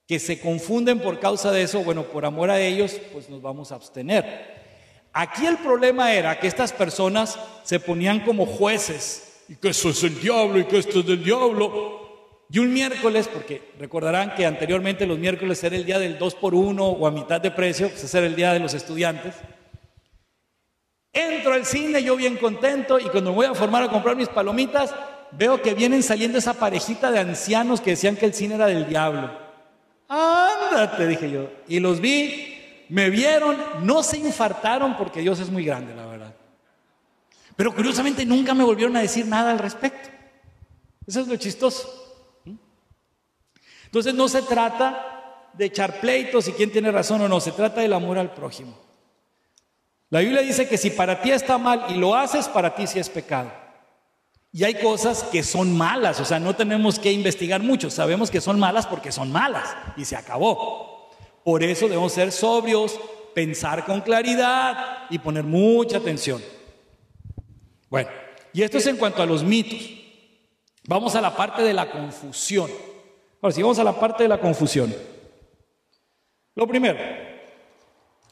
Speaker 3: que se confunden por causa de eso, bueno, por amor a ellos, pues nos vamos a abstener. Aquí el problema era que estas personas se ponían como jueces, y que eso es el diablo, y que esto es del diablo. Y un miércoles, porque recordarán que anteriormente los miércoles era el día del 2x1 o a mitad de precio, pues ese era el día de los estudiantes. Entro al cine, yo bien contento, y cuando me voy a formar a comprar mis palomitas, veo que vienen saliendo esa parejita de ancianos que decían que el cine era del diablo. Ándate, dije yo. Y los vi, me vieron, no se infartaron porque Dios es muy grande, la verdad. Pero curiosamente nunca me volvieron a decir nada al respecto. Eso es lo chistoso. Entonces no se trata de echar pleitos y quién tiene razón o no, se trata del amor al prójimo. La Biblia dice que si para ti está mal y lo haces, para ti sí es pecado. Y hay cosas que son malas, o sea, no tenemos que investigar mucho, sabemos que son malas porque son malas y se acabó. Por eso debemos ser sobrios, pensar con claridad y poner mucha atención. Bueno, y esto es en cuanto a los mitos. Vamos a la parte de la confusión. Ahora sí, vamos a la parte de la confusión. Lo primero,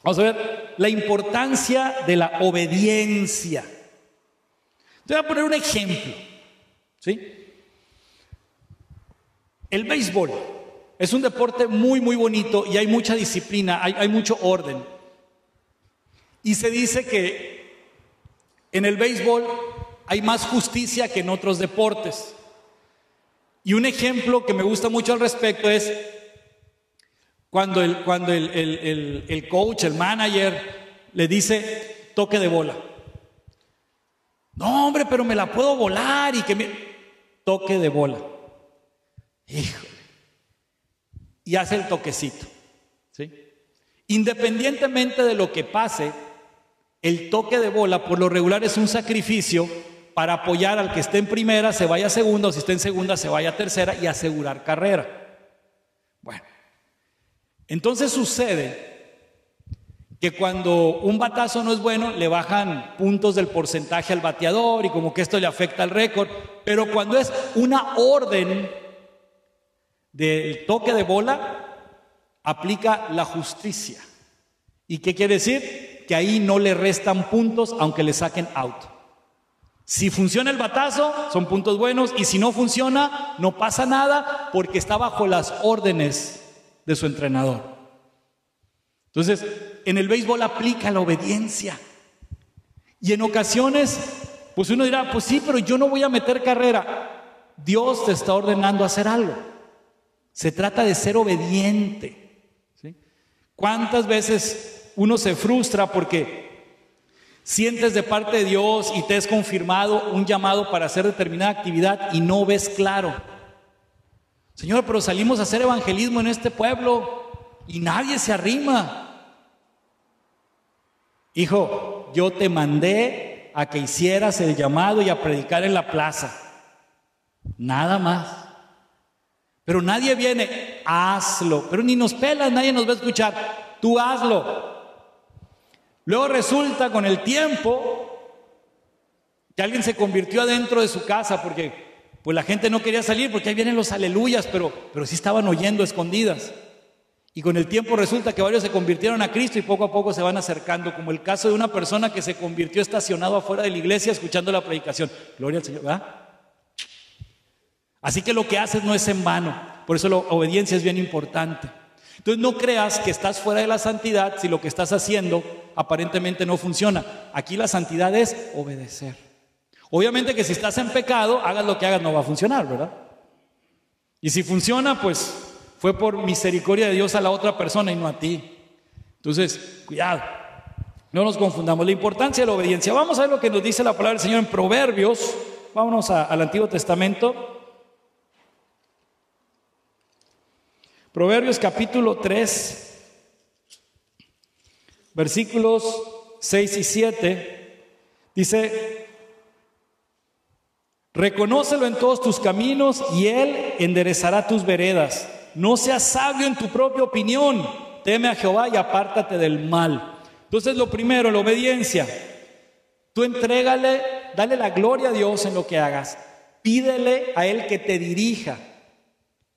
Speaker 3: vamos a ver la importancia de la obediencia. Te voy a poner un ejemplo, ¿sí? El béisbol es un deporte muy, muy bonito y hay mucha disciplina, hay mucho orden. Y se dice que en el béisbol hay más justicia que en otros deportes. Y un ejemplo que me gusta mucho al respecto es cuando el coach, el manager, le dice toque de bola. No, hombre, pero me la puedo volar y que me... Toque de bola. Híjole. Y hace el toquecito, ¿sí? Independientemente de lo que pase, el toque de bola por lo regular es un sacrificio para apoyar al que esté en primera, se vaya a segunda, o si está en segunda, se vaya a tercera y asegurar carrera. Bueno, entonces sucede que cuando un batazo no es bueno, le bajan puntos del porcentaje al bateador y como que esto le afecta al récord, pero cuando es una orden del toque de bola, aplica la justicia. ¿Y qué quiere decir? Que ahí no le restan puntos aunque le saquen out. Si funciona el batazo, son puntos buenos, y si no funciona, no pasa nada porque está bajo las órdenes de su entrenador. Entonces, en el béisbol aplica la obediencia. Y en ocasiones, pues uno dirá, pues sí, pero yo no voy a meter carrera. Dios te está ordenando hacer algo. Se trata de ser obediente, ¿sí? ¿Cuántas veces uno se frustra porque sientes de parte de Dios y te es confirmado un llamado para hacer determinada actividad y no ves claro? Señor, pero salimos a hacer evangelismo en este pueblo y nadie se arrima. Hijo, yo te mandé a que hicieras el llamado y a predicar en la plaza. Nada más. Pero nadie viene, hazlo. Pero ni nos pelas, nadie nos va a escuchar. Tú hazlo. Luego resulta con el tiempo que alguien se convirtió adentro de su casa porque pues la gente no quería salir porque ahí vienen los aleluyas, pero sí estaban oyendo escondidas. Y con el tiempo resulta que varios se convirtieron a Cristo y poco a poco se van acercando, como el caso de una persona que se convirtió estacionado afuera de la iglesia escuchando la predicación. Gloria al Señor, ¿verdad? Así que lo que haces no es en vano, por eso la obediencia es bien importante. Entonces no creas que estás fuera de la santidad si lo que estás haciendo aparentemente no funciona. Aquí la santidad es obedecer. Obviamente que si estás en pecado, hagas lo que hagas, no va a funcionar, ¿verdad? Y si funciona, pues fue por misericordia de Dios a la otra persona y no a ti. Entonces, cuidado, no nos confundamos. La importancia de la obediencia. Vamos a ver lo que nos dice la palabra del Señor en Proverbios. Vámonos al Antiguo Testamento. Proverbios capítulo 3, versículos 6 y 7, dice: reconócelo en todos tus caminos y Él enderezará tus veredas. No seas sabio en tu propia opinión, teme a Jehová y apártate del mal. Entonces, lo primero, la obediencia. Tú entrégale, dale la gloria a Dios en lo que hagas. Pídele a Él que te dirija.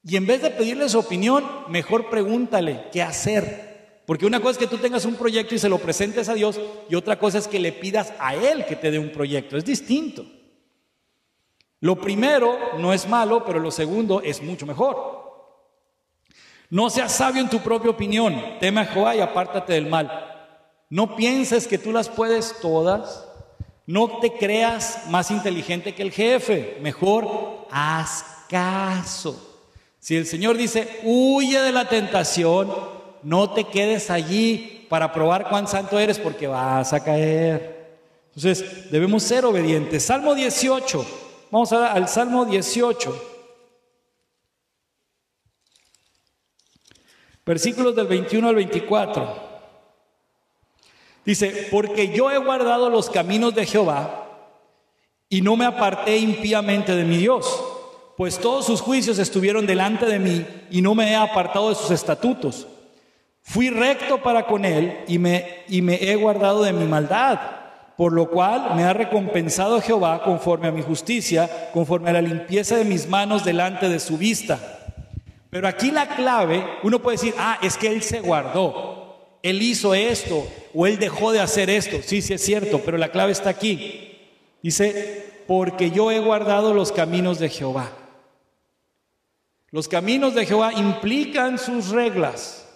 Speaker 3: Y en vez de pedirle su opinión, mejor pregúntale qué hacer. Porque una cosa es que tú tengas un proyecto y se lo presentes a Dios, y otra cosa es que le pidas a Él que te dé un proyecto. Es distinto. Lo primero no es malo, pero lo segundo es mucho mejor. No seas sabio en tu propia opinión, teme a Jehová y apártate del mal. No pienses que tú las puedes todas. No te creas más inteligente que el jefe. Mejor haz caso. Si el Señor dice, huye de la tentación, no te quedes allí para probar cuán santo eres, porque vas a caer. Entonces, debemos ser obedientes. Salmo 18. Vamos al Salmo 18. Versículos del 21 al 24. Dice: porque yo he guardado los caminos de Jehová y no me aparté impíamente de mi Dios. Pues todos sus juicios estuvieron delante de mí y no me he apartado de sus estatutos. Fui recto para con él y me he guardado de mi maldad, por lo cual me ha recompensado Jehová conforme a mi justicia, conforme a la limpieza de mis manos delante de su vista. Pero aquí la clave, uno puede decir, es que él se guardó, él hizo esto o él dejó de hacer esto. Sí, es cierto, pero la clave está aquí. Dice, porque yo he guardado los caminos de Jehová. Los caminos de Jehová implican sus reglas,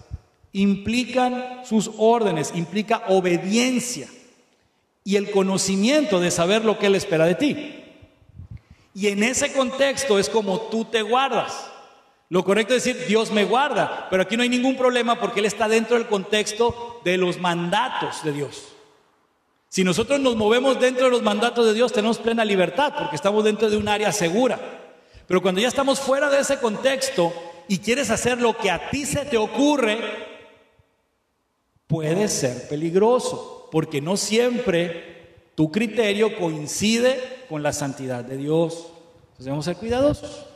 Speaker 3: implican sus órdenes, implica obediencia y el conocimiento de saber lo que Él espera de ti. Y en ese contexto es como tú te guardas. Lo correcto es decir, Dios me guarda, pero aquí no hay ningún problema porque Él está dentro del contexto de los mandatos de Dios. Si nosotros nos movemos dentro de los mandatos de Dios, tenemos plena libertad porque estamos dentro de un área segura. Pero cuando ya estamos fuera de ese contexto y quieres hacer lo que a ti se te ocurre, puede ser peligroso, porque no siempre tu criterio coincide con la santidad de Dios. Entonces debemos ser cuidadosos.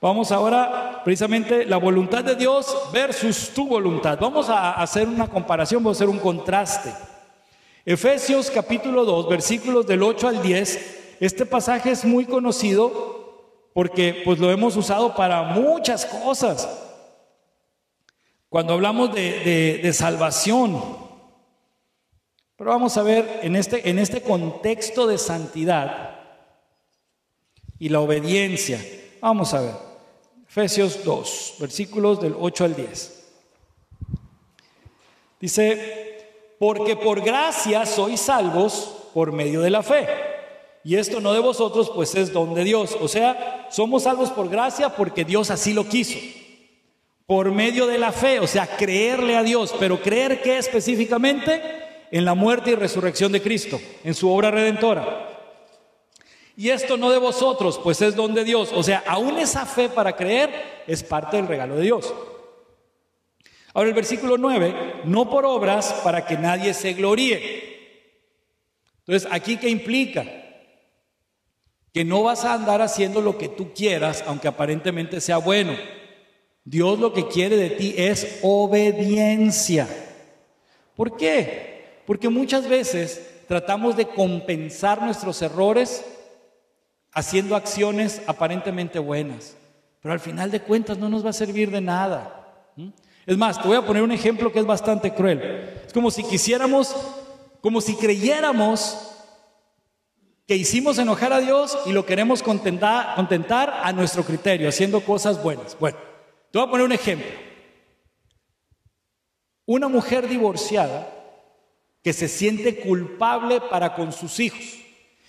Speaker 3: Vamos ahora precisamente la voluntad de Dios versus tu voluntad. Vamos a hacer una comparación, vamos a hacer un contraste. Efesios capítulo 2, versículos del 8 al 10. Este pasaje es muy conocido porque pues lo hemos usado para muchas cosas. Cuando hablamos de salvación. Pero vamos a ver en este contexto de santidad y la obediencia. Vamos a ver. Efesios 2, versículos del 8 al 10. Dice, porque por gracia sois salvos por medio de la fe. Y esto no de vosotros, pues es don de Dios. O sea, somos salvos por gracia porque Dios así lo quiso. Por medio de la fe, o sea, creerle a Dios. Pero ¿creer qué específicamente? En la muerte y resurrección de Cristo, en su obra redentora. Y esto no de vosotros, pues es don de Dios. O sea, aún esa fe para creer es parte del regalo de Dios. Ahora el versículo 9, no por obras para que nadie se gloríe. Entonces, ¿aquí qué implica? Que no vas a andar haciendo lo que tú quieras, aunque aparentemente sea bueno. Dios lo que quiere de ti es obediencia. ¿Por qué? Porque muchas veces tratamos de compensar nuestros errores haciendo acciones aparentemente buenas, pero al final de cuentas no nos va a servir de nada. Es más, te voy a poner un ejemplo que es bastante cruel. Es como si creyéramos que hicimos enojar a Dios y lo queremos contentar a nuestro criterio, haciendo cosas buenas. Bueno, te voy a poner un ejemplo. Una mujer divorciada que se siente culpable para con sus hijos.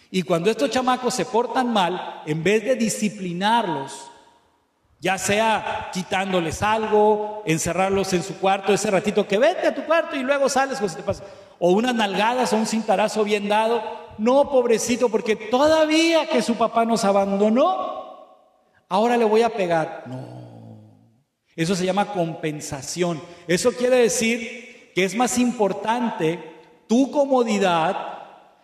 Speaker 3: Y cuando estos chamacos se portan mal, en vez de disciplinarlos, Ya sea quitándoles algo, encerrarlos en su cuarto, ese ratito que vete a tu cuarto y luego sales, pues te pasa. O unas nalgadas o un cintarazo bien dado. No, pobrecito, porque todavía que su papá nos abandonó, ahora le voy a pegar. No. Eso se llama compensación. Eso quiere decir que es más importante tu comodidad,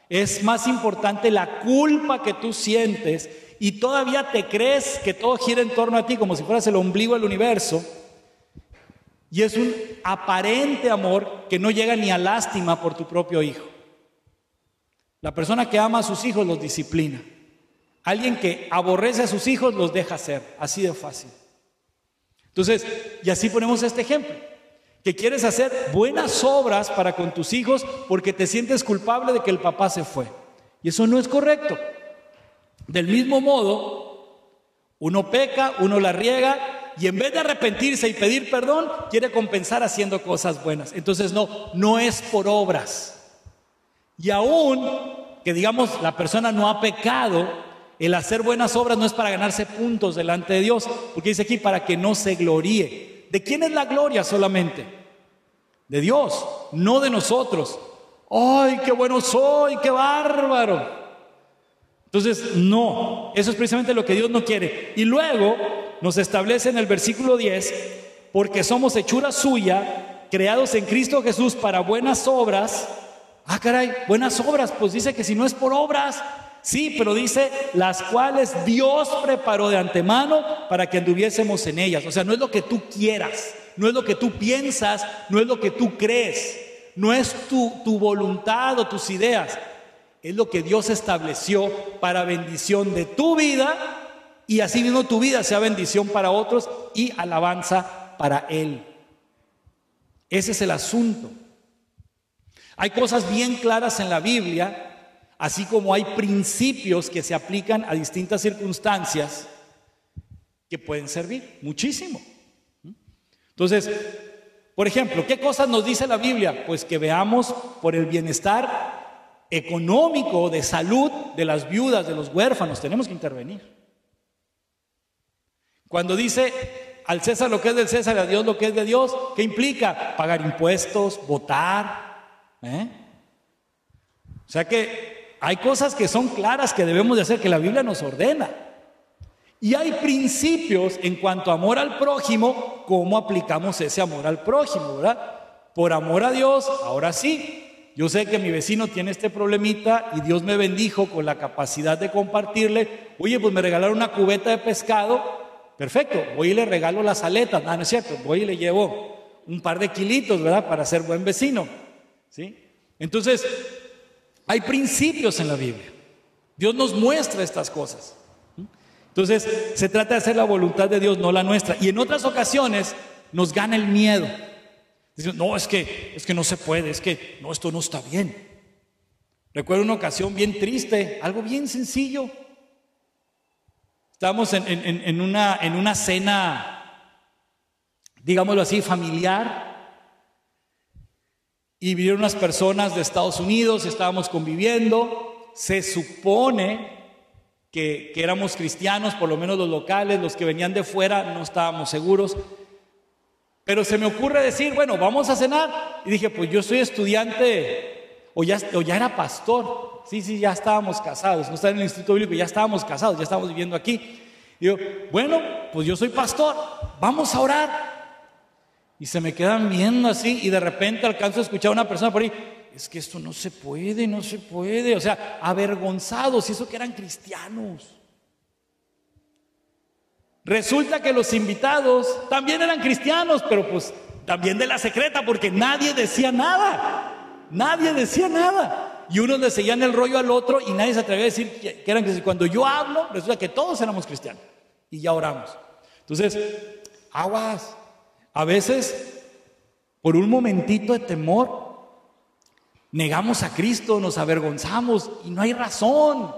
Speaker 3: es más importante la culpa que tú sientes, y todavía te crees que todo gira en torno a ti como si fueras el ombligo del universo, y es un aparente amor que no llega ni a lástima por tu propio hijo. La persona que ama a sus hijos los disciplina. Alguien que aborrece a sus hijos los deja hacer, así de fácil. Entonces, y así ponemos este ejemplo, que quieres hacer buenas obras para con tus hijos porque te sientes culpable de que el papá se fue, y eso no es correcto. Del mismo modo, uno peca, uno la riega, y en vez de arrepentirse y pedir perdón, quiere compensar haciendo cosas buenas. Entonces no es por obras. Y aún que digamos la persona no ha pecado, el hacer buenas obras no es para ganarse puntos delante de Dios, porque dice aquí para que no se gloríe. ¿De quién es la gloria solamente? De Dios, no de nosotros. ¡Ay, qué bueno soy, qué bárbaro! Entonces, no, eso es precisamente lo que Dios no quiere. Y luego nos establece en el versículo 10, porque somos hechura suya, creados en Cristo Jesús para buenas obras. Ah, caray, buenas obras, pues dice que si no es por obras, sí, pero dice, las cuales Dios preparó de antemano para que anduviésemos en ellas. O sea, no es lo que tú quieras, no es lo que tú piensas, no es lo que tú crees, no es tu voluntad o tus ideas. Es lo que Dios estableció para bendición de tu vida, y así mismo tu vida sea bendición para otros y alabanza para Él. Ese es el asunto. Hay cosas bien claras en la Biblia, así como hay principios que se aplican a distintas circunstancias que pueden servir muchísimo. Entonces, por ejemplo, ¿qué cosas nos dice la Biblia? Pues que veamos por el bienestar económico, de salud de las viudas, de los huérfanos. Tenemos que intervenir. Cuando dice al César lo que es del César, a Dios lo que es de Dios, ¿qué implica? Pagar impuestos, votar, O sea que hay cosas que son claras que debemos de hacer, que la Biblia nos ordena. Y hay principios en cuanto a amor al prójimo, cómo aplicamos ese amor al prójimo, ¿verdad? Por amor a Dios, ahora sí. Yo sé que mi vecino tiene este problemita y Dios me bendijo con la capacidad de compartirle. Oye, pues me regalaron una cubeta de pescado. Perfecto, voy y le regalo las aletas. No es cierto, voy y le llevo un par de kilitos, ¿verdad? Para ser buen vecino, ¿sí? Entonces, hay principios en la Biblia. Dios nos muestra estas cosas. Entonces, se trata de hacer la voluntad de Dios, no la nuestra. Y en otras ocasiones nos gana el miedo. Dicen, no, es que no se puede, es que no, esto no está bien. Recuerdo una ocasión bien triste, algo bien sencillo. Estábamos en una cena, digámoslo así, familiar, y vinieron unas personas de Estados Unidos, estábamos conviviendo. Se supone que éramos cristianos, por lo menos los locales, los que venían de fuera no estábamos seguros. Pero se me ocurre decir, bueno, vamos a cenar. Y dije, pues yo soy estudiante, o ya era pastor. Sí, ya estábamos casados. No estaba en el Instituto Bíblico, ya estábamos casados, ya estábamos viviendo aquí. Y digo, bueno, pues yo soy pastor, vamos a orar. Y se me quedan viendo así, y de repente alcanzo a escuchar a una persona por ahí, es que esto no se puede. O sea, avergonzados, y eso que eran cristianos. Resulta que los invitados también eran cristianos, pero pues también de la secreta, porque nadie decía nada. Y unos le seguían el rollo al otro y nadie se atrevía a decir que eran cristianos. Cuando yo hablo, resulta que todos éramos cristianos y ya oramos. Entonces, aguas. A veces, por un momentito de temor, negamos a Cristo, nos avergonzamos y no hay razón.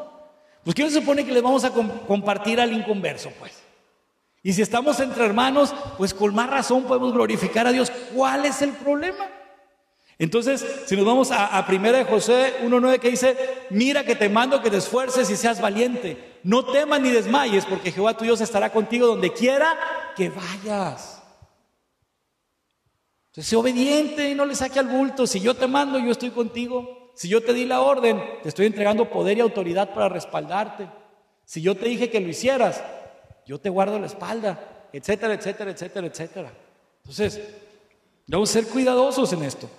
Speaker 3: Pues ¿qué se supone que les vamos a compartir al inconverso, pues? Y si estamos entre hermanos, pues con más razón podemos glorificar a Dios. ¿Cuál es el problema? Entonces, si nos vamos a 1 de Josué 1:9, que dice, mira que te mando que te esfuerces y seas valiente. no temas ni desmayes, porque Jehová tu Dios estará contigo donde quiera que vayas. Entonces, sé obediente y no le saque al bulto. Si yo te mando, yo estoy contigo. Si yo te di la orden, te estoy entregando poder y autoridad para respaldarte. Si yo te dije que lo hicieras, yo te guardo la espalda, etcétera, etcétera, etcétera, etcétera. Entonces, vamos a ser cuidadosos en esto.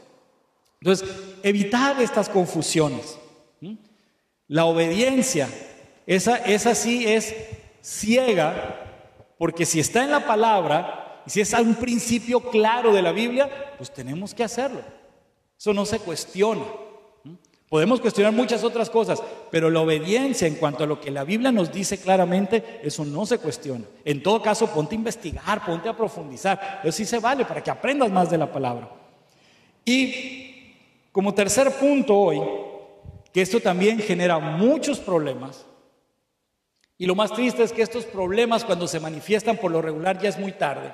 Speaker 3: Entonces, evitar estas confusiones. La obediencia, esa sí es ciega, porque si está en la palabra, y si es un principio claro de la Biblia, pues tenemos que hacerlo. Eso no se cuestiona. Podemos cuestionar muchas otras cosas, pero la obediencia en cuanto a lo que la Biblia nos dice claramente, eso no se cuestiona. En todo caso, ponte a investigar, ponte a profundizar. Eso sí se vale para que aprendas más de la palabra. Y como tercer punto hoy, que esto también genera muchos problemas, y lo más triste es que estos problemas, cuando se manifiestan por lo regular, ya es muy tarde.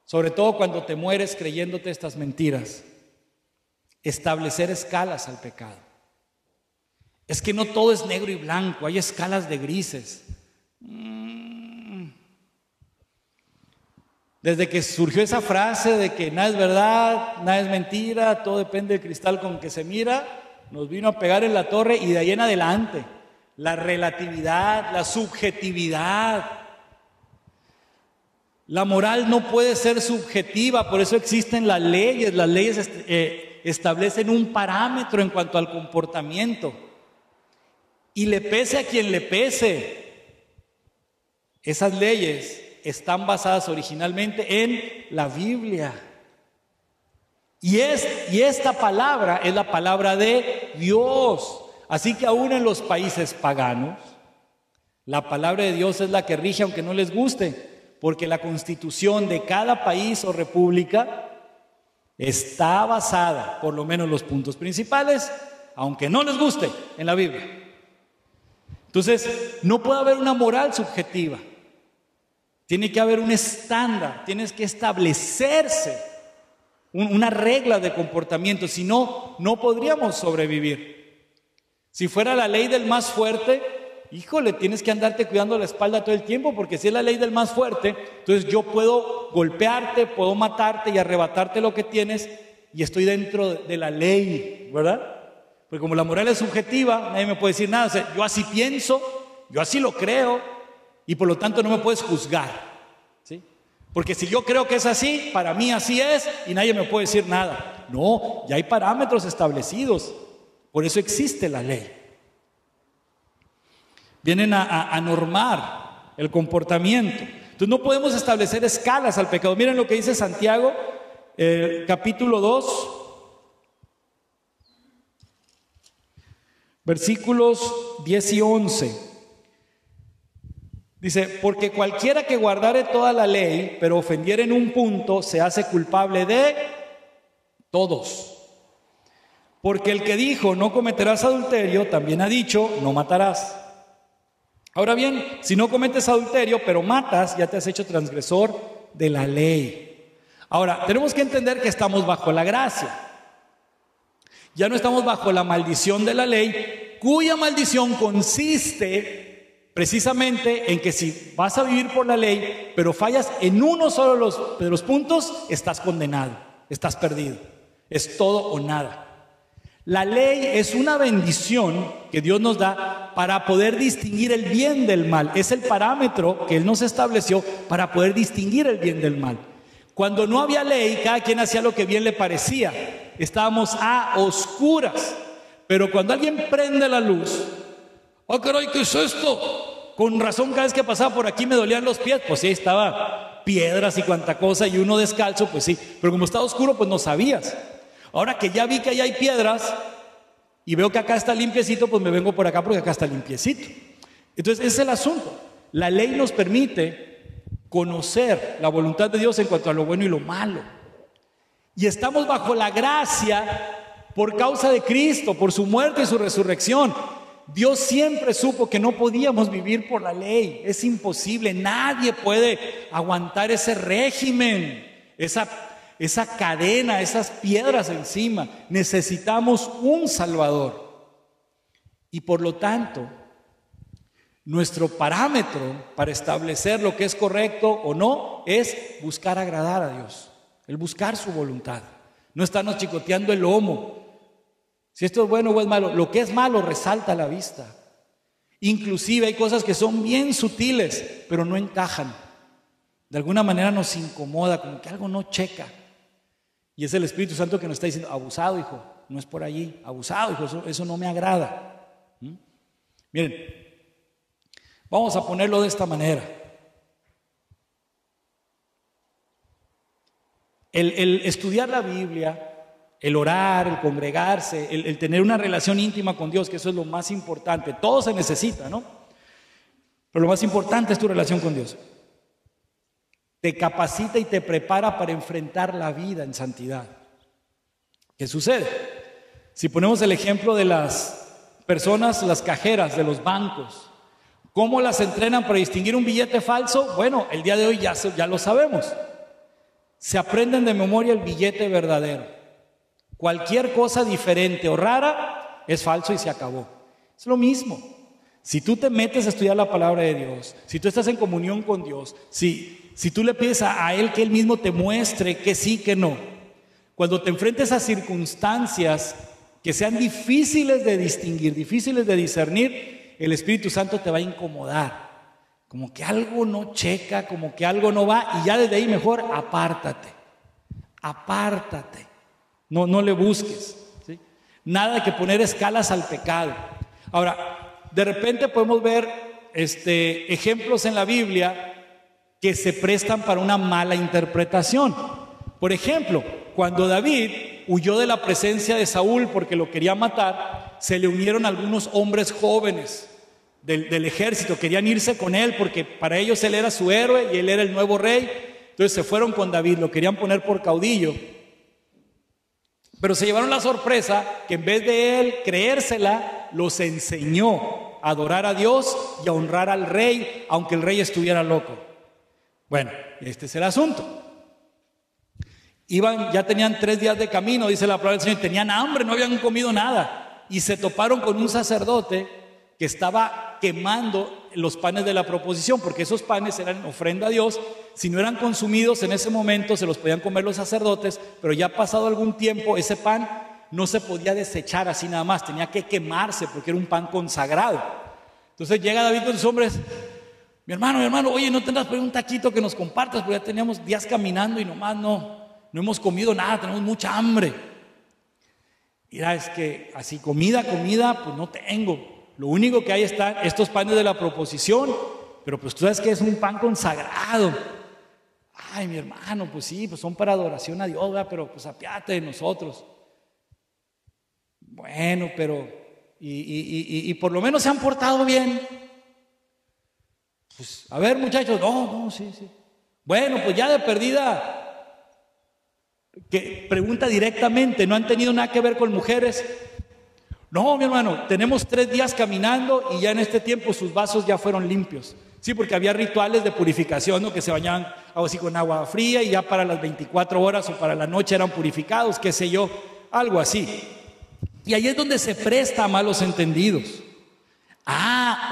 Speaker 3: Sobre todo cuando te mueres creyéndote estas mentiras. Establecer escalas al pecado. Es que no todo es negro y blanco, hay escalas de grises. Desde que surgió esa frase de que nada es verdad, nada es mentira, todo depende del cristal con que se mira, nos vino a pegar en la torre, y de ahí en adelante, la relatividad, la subjetividad. La moral no puede ser subjetiva, por eso existen las leyes. Las leyes establecen un parámetro en cuanto al comportamiento, y le pese a quien le pese, esas leyes están basadas originalmente en la Biblia, y esta palabra es la palabra de Dios. Así que aún en los países paganos, la palabra de Dios es la que rige, aunque no les guste, porque la constitución de cada país o república está basada, por lo menos los puntos principales, aunque no les guste, en la Biblia. Entonces, no puede haber una moral subjetiva. Tiene que haber un estándar, tienes que establecerse una regla de comportamiento, si no, no podríamos sobrevivir. Si fuera la ley del más fuerte, híjole, tienes que andarte cuidando la espalda todo el tiempo, porque si es la ley del más fuerte, entonces yo puedo golpearte, puedo matarte y arrebatarte lo que tienes, y estoy dentro de la ley, ¿verdad? Porque como la moral es subjetiva, nadie me puede decir nada. O sea, yo así pienso, yo así lo creo, y por lo tanto no me puedes juzgar, ¿sí? Porque si yo creo que es así, para mí así es, y nadie me puede decir nada. No, ya hay parámetros establecidos, por eso existe la ley. Vienen a normar el comportamiento. Entonces no podemos establecer escalas al pecado. Miren lo que dice Santiago, capítulo 2, versículos 10 y 11. Dice, porque cualquiera que guardare toda la ley, pero ofendiere en un punto, se hace culpable de todos. Porque el que dijo, no cometerás adulterio, también ha dicho, no matarás. Ahora bien, si no cometes adulterio, pero matas, ya te has hecho transgresor de la ley. Ahora, tenemos que entender que estamos bajo la gracia. Ya no estamos bajo la maldición de la ley, cuya maldición consiste precisamente en que si vas a vivir por la ley, pero fallas en uno solo de los puntos, estás condenado, estás perdido. Es todo o nada. La ley es una bendición que Dios nos da para poder distinguir el bien del mal. Es el parámetro que Él nos estableció para poder distinguir el bien del mal. Cuando no había ley, cada quien hacía lo que bien le parecía. Estábamos a oscuras. Pero cuando alguien prende la luz, ¡ah, caray, qué es esto! Con razón, cada vez que pasaba por aquí me dolían los pies. Pues sí, estaba piedras y cuanta cosa, y uno descalzo, pues sí. Pero como estaba oscuro, pues no sabías. Ahora que ya vi que allá hay piedras y veo que acá está limpiecito, pues me vengo por acá porque acá está limpiecito. Entonces ese es el asunto. La ley nos permite conocer la voluntad de Dios en cuanto a lo bueno y lo malo. Y estamos bajo la gracia por causa de Cristo, por su muerte y su resurrección. Dios siempre supo que no podíamos vivir por la ley. Es imposible, nadie puede aguantar ese régimen, esa cadena, esas piedras encima. Necesitamos un Salvador. Y por lo tanto, Nuestro parámetro para establecer lo que es correcto o no es buscar agradar a Dios, el buscar su voluntad, no estarnos chicoteando el lomo. Si esto es bueno o es malo, lo que es malo resalta a la vista. Inclusive hay cosas que son bien sutiles, pero no encajan. De alguna manera nos incomoda, como que algo no checa. Y es el Espíritu Santo que nos está diciendo, abusado, hijo, no es por allí, abusado, hijo, eso no me agrada. Miren, vamos a ponerlo de esta manera. El estudiar la Biblia, el orar, el congregarse, el tener una relación íntima con Dios, que eso es lo más importante. Todo se necesita, ¿no? Pero lo más importante es tu relación con Dios. Te capacita y te prepara para enfrentar la vida en santidad. ¿Qué sucede? Si ponemos el ejemplo de las personas, las cajeras de los bancos, ¿cómo las entrenan para distinguir un billete falso? Bueno, el día de hoy ya lo sabemos. Se aprenden de memoria el billete verdadero. Cualquier cosa diferente o rara es falso y se acabó. Es lo mismo. Si tú te metes a estudiar la palabra de Dios, si tú estás en comunión con Dios, si tú le pides a Él que Él mismo te muestre que sí, que no, cuando te enfrentes a circunstancias que sean difíciles de distinguir, difíciles de discernir, el Espíritu Santo te va a incomodar. Como que algo no checa, como que algo no va, y ya desde ahí mejor apártate. Apártate. No le busques, ¿sí? Nada de que poner escalas al pecado. Ahora, de repente podemos ver ejemplos en la Biblia que se prestan para una mala interpretación. Por ejemplo, cuando David huyó de la presencia de Saúl porque lo quería matar, se le unieron algunos hombres jóvenes del ejército, querían irse con él porque para ellos él era su héroe y él era el nuevo rey. Entonces se fueron con David, lo querían poner por caudillo. Pero se llevaron la sorpresa que en vez de él creérsela, los enseñó a adorar a Dios y a honrar al rey, aunque el rey estuviera loco. Bueno, este es el asunto. Ya tenían 3 días de camino, dice la palabra del Señor, tenían hambre, no habían comido nada. Y se toparon con un sacerdote que estaba quemando los panes de la proposición, porque esos panes eran ofrenda a Dios. Si no eran consumidos en ese momento, se los podían comer los sacerdotes, pero ya pasado algún tiempo, ese pan no se podía desechar así nada más, tenía que quemarse porque era un pan consagrado. Entonces llega David con sus hombres, mi hermano, oye, ¿no tendrás por ahí un taquito que nos compartas? Porque ya teníamos días caminando y nomás no hemos comido nada, tenemos mucha hambre. Mira, es que así comida, pues no tengo. Lo único que hay están estos panes de la proposición, pero pues tú sabes que es un pan consagrado. Ay, mi hermano, pues sí, pues son para adoración a Dios, ¿verdad? Pero pues apiádate de nosotros. Bueno, pero y por lo menos se han portado bien. Pues a ver, muchachos, no, sí. Bueno, pues ya de perdida, que pregunta directamente, ¿no han tenido nada que ver con mujeres? No, mi hermano, tenemos 3 días caminando y ya en este tiempo sus vasos ya fueron limpios. Sí, porque había rituales de purificación, ¿no? Que se bañaban así con agua fría y ya para las 24 horas o para la noche eran purificados, qué sé yo, algo así. Y ahí es donde se presta a malos entendidos.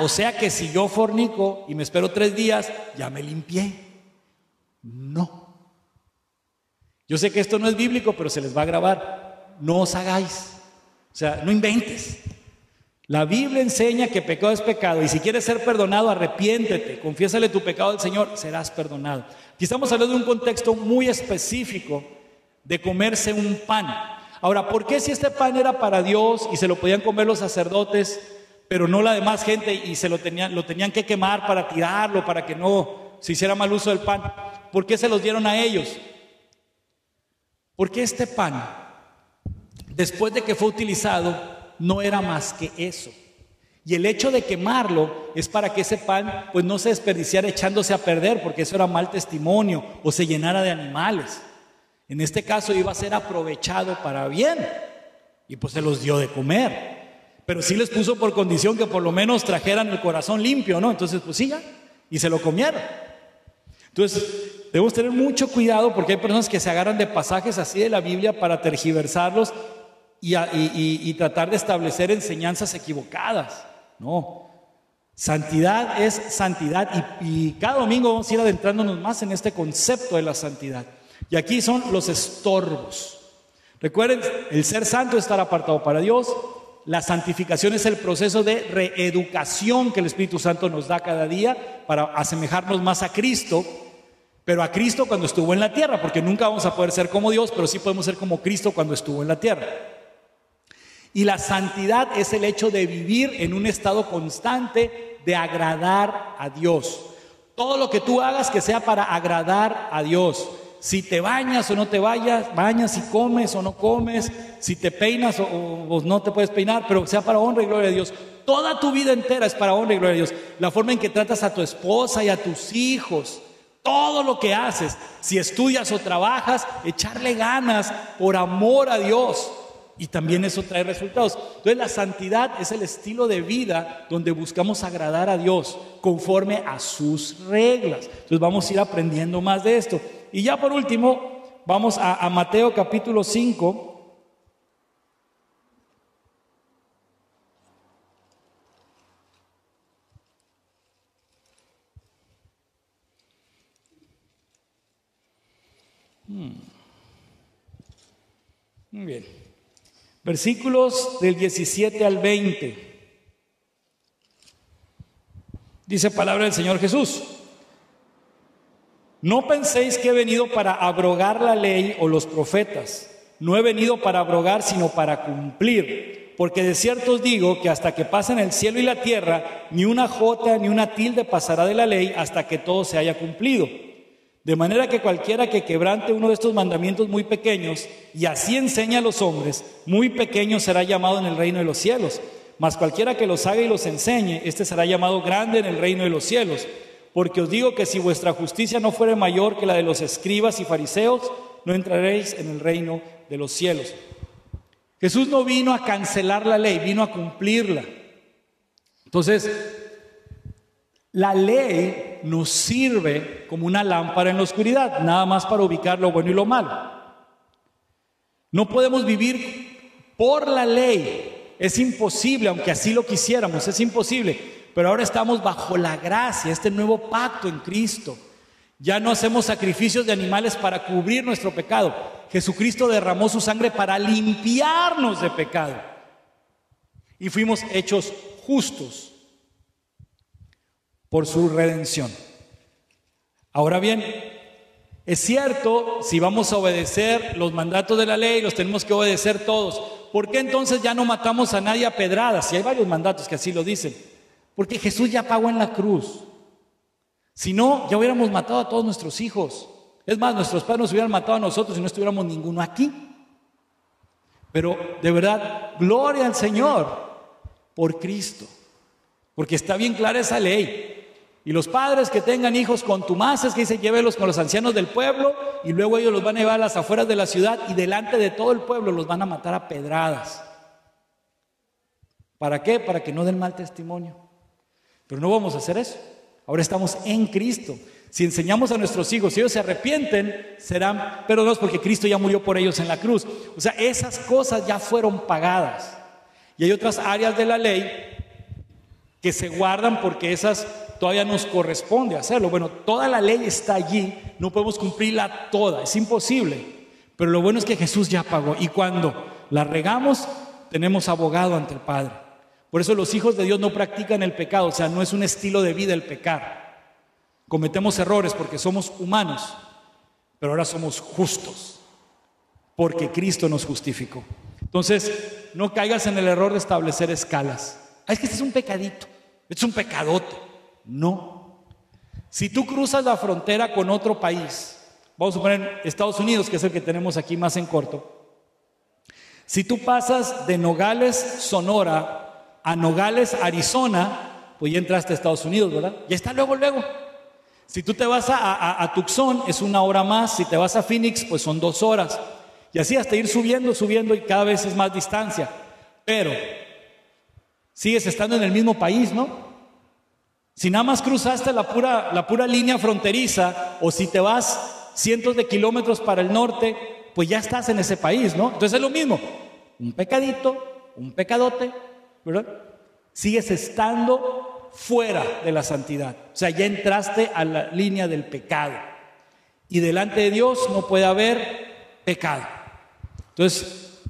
Speaker 3: O sea que si yo fornico y me espero 3 días, ya me limpié. No. Yo sé que esto no es bíblico, pero se les va a grabar. No os hagáis. O sea, no inventes. La Biblia enseña que pecado es pecado y si quieres ser perdonado, arrepiéntete, confiésale tu pecado al Señor, serás perdonado. Aquí estamos hablando de un contexto muy específico de comerse un pan. Ahora, ¿por qué si este pan era para Dios y se lo podían comer los sacerdotes, pero no la demás gente y lo tenían que quemar para tirarlo, para que no se hiciera mal uso del pan? ¿Por qué se los dieron a ellos? Porque este pan, después de que fue utilizado, no era más que eso. Y el hecho de quemarlo es para que ese pan pues no se desperdiciara echándose a perder, porque eso era mal testimonio, o se llenara de animales. En este caso iba a ser aprovechado para bien, y pues se los dio de comer. Pero sí les puso por condición que por lo menos trajeran el corazón limpio, ¿no? Entonces pues sí, ya, y se lo comieron. Entonces debemos tener mucho cuidado porque hay personas que se agarran de pasajes así de la Biblia para tergiversarlos y tratar de establecer enseñanzas equivocadas. No, Santidad es santidad y cada domingo vamos a ir adentrándonos más en este concepto de la santidad. Y aquí son los estorbos. Recuerden, el ser santo es estar apartado para Dios. La santificación es el proceso de reeducación que el Espíritu Santo nos da cada día para asemejarnos más a Cristo, pero a Cristo cuando estuvo en la tierra, porque nunca vamos a poder ser como Dios, pero sí podemos ser como Cristo cuando estuvo en la tierra. Y la santidad es el hecho de vivir en un estado constante de agradar a Dios. Todo lo que tú hagas que sea para agradar a Dios. Si te bañas o no te bañas, si comes o no comes, si te peinas o no te puedes peinar, pero sea para honra y gloria a Dios. Toda tu vida entera es para honra y gloria a Dios. La forma en que tratas a tu esposa y a tus hijos, todo lo que haces, si estudias o trabajas, echarle ganas por amor a Dios. Y también eso trae resultados. Entonces la santidad es el estilo de vida donde buscamos agradar a Dios conforme a sus reglas. Entonces vamos a ir aprendiendo más de esto. Y ya por último, vamos a Mateo capítulo 5. Muy bien. Versículos del 17 al 20. Dice palabra del Señor Jesús: no penséis que he venido para abrogar la ley o los profetas. No he venido para abrogar, sino para cumplir. Porque de cierto os digo que hasta que pasen el cielo y la tierra, ni una jota ni una tilde pasará de la ley hasta que todo se haya cumplido. De manera que cualquiera que quebrante uno de estos mandamientos muy pequeños y así enseña a los hombres, muy pequeño será llamado en el reino de los cielos. Mas cualquiera que los haga y los enseñe, este será llamado grande en el reino de los cielos. Porque os digo que si vuestra justicia no fuere mayor que la de los escribas y fariseos, no entraréis en el reino de los cielos. Jesús no vino a cancelar la ley, vino a cumplirla. Entonces, la ley nos sirve como una lámpara en la oscuridad, nada más para ubicar lo bueno y lo malo. No podemos vivir por la ley, es imposible, aunque así lo quisiéramos, es imposible. Pero ahora estamos bajo la gracia, este nuevo pacto en Cristo. Ya no hacemos sacrificios de animales para cubrir nuestro pecado. Jesucristo derramó su sangre para limpiarnos de pecado. Y fuimos hechos justos por su redención. Ahora bien, es cierto, si vamos a obedecer los mandatos de la ley, los tenemos que obedecer todos. ¿Por qué entonces ya no matamos a nadie a pedradas? Y hay varios mandatos que así lo dicen. Porque Jesús ya pagó en la cruz. Si no, ya hubiéramos matado a todos nuestros hijos. Es más, nuestros padres nos hubieran matado a nosotros y no estuviéramos ninguno aquí. Pero de verdad, gloria al Señor por Cristo. Porque está bien clara esa ley. Y los padres que tengan hijos contumaces, que dicen, llévelos con los ancianos del pueblo, y luego ellos los van a llevar a las afueras de la ciudad y delante de todo el pueblo los van a matar a pedradas. ¿Para qué? Para que no den mal testimonio. Pero no vamos a hacer eso. Ahora estamos en Cristo. Si enseñamos a nuestros hijos, si ellos se arrepienten, serán perdonados porque Cristo ya murió por ellos en la cruz. O sea, esas cosas ya fueron pagadas. Y hay otras áreas de la ley que se guardan porque esas todavía nos corresponde hacerlo. Bueno, toda la ley está allí, no podemos cumplirla toda, es imposible. Pero lo bueno es que Jesús ya pagó. Y cuando la regamos, tenemos abogado ante el Padre. Por eso los hijos de Dios no practican el pecado, o sea, no es un estilo de vida el pecar. Cometemos errores porque somos humanos, pero ahora somos justos, porque Cristo nos justificó. Entonces, no caigas en el error de establecer escalas. Es que este es un pecadito, este es un pecadote. No. Si tú cruzas la frontera con otro país, vamos a poner Estados Unidos, que es el que tenemos aquí más en corto. Si tú pasas de Nogales, Sonora, a Nogales, Arizona, pues ya entraste a Estados Unidos, ¿verdad? Ya está luego. Si tú te vas a Tucson, es 1 hora más. Si te vas a Phoenix, pues son 2 horas. Y así hasta ir subiendo y cada vez es más distancia. Pero sigues estando en el mismo país, ¿no? Si nada más cruzaste la pura línea fronteriza, o si te vas cientos de kilómetros para el norte, pues ya estás en ese país, ¿no? Entonces es lo mismo. Un pecadito, un pecadote, ¿verdad? Sigues estando fuera de la santidad. O sea, ya entraste a la línea del pecado. Y delante de Dios no puede haber pecado. Entonces,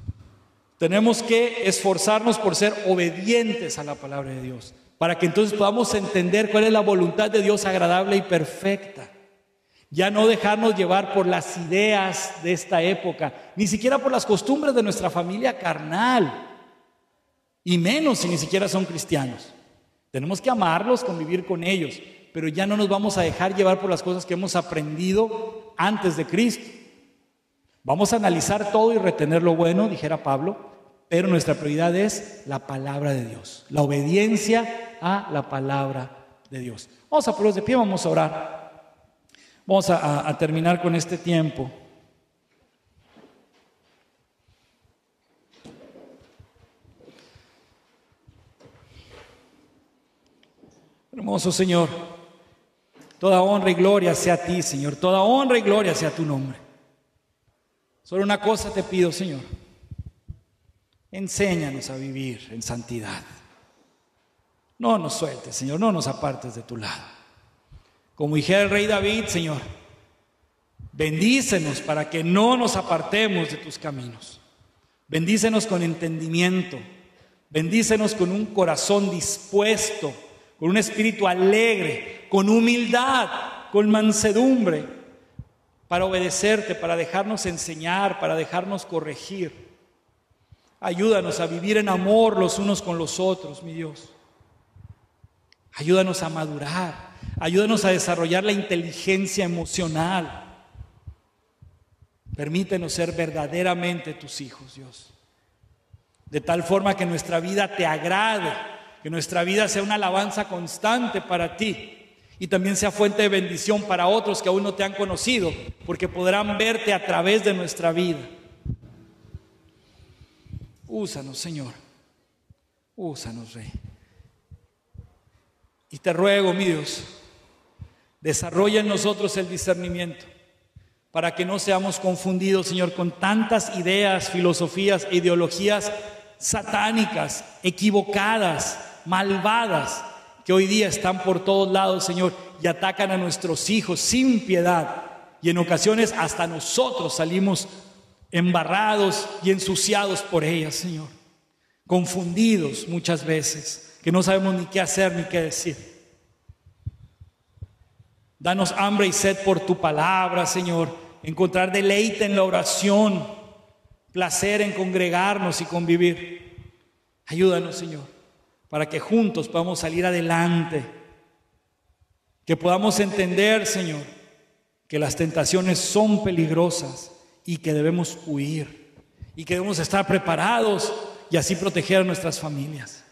Speaker 3: tenemos que esforzarnos por ser obedientes a la palabra de Dios, para que entonces podamos entender cuál es la voluntad de Dios agradable y perfecta. Ya no dejarnos llevar por las ideas de esta época, ni siquiera por las costumbres de nuestra familia carnal, y menos si ni siquiera son cristianos. Tenemos que amarlos, convivir con ellos, pero ya no nos vamos a dejar llevar por las cosas que hemos aprendido antes de Cristo. Vamos a analizar todo y retener lo bueno, dijera Pablo, pero nuestra prioridad es la palabra de Dios, la obediencia a la palabra de Dios. Vamos a ponernos de pie, vamos a orar. Vamos a terminar con este tiempo. Hermoso Señor, toda honra y gloria sea a ti, Señor. Toda honra y gloria sea a tu nombre. Solo una cosa te pido, Señor. Enséñanos a vivir en santidad. No nos sueltes, Señor, no nos apartes de tu lado. Como dijera el rey David, Señor, bendícenos para que no nos apartemos de tus caminos. Bendícenos con entendimiento. Bendícenos con un corazón dispuesto, con un espíritu alegre, con humildad, con mansedumbre, para obedecerte, para dejarnos enseñar, para dejarnos corregir. Ayúdanos a vivir en amor los unos con los otros, mi Dios. Ayúdanos a madurar, ayúdanos a desarrollar la inteligencia emocional. Permítenos ser verdaderamente tus hijos, Dios. De tal forma que nuestra vida te agrade, que nuestra vida sea una alabanza constante para ti y también sea fuente de bendición para otros que aún no te han conocido, porque podrán verte a través de nuestra vida. Úsanos, Señor. Úsanos, Rey. Y te ruego, mi Dios, desarrolla en nosotros el discernimiento para que no seamos confundidos, Señor, con tantas ideas, filosofías e ideologías satánicas, equivocadas, malvadas, que hoy día están por todos lados, Señor, y atacan a nuestros hijos sin piedad. Y en ocasiones hasta nosotros salimos embarrados y ensuciados por ellas, Señor. Confundidos muchas veces, que no sabemos ni qué hacer ni qué decir. Danos hambre y sed por tu palabra, Señor. Encontrar deleite en la oración, placer en congregarnos y convivir. Ayúdanos, Señor, para que juntos podamos salir adelante. Que podamos entender, Señor, que las tentaciones son peligrosas y que debemos huir. Y que debemos estar preparados y así proteger a nuestras familias.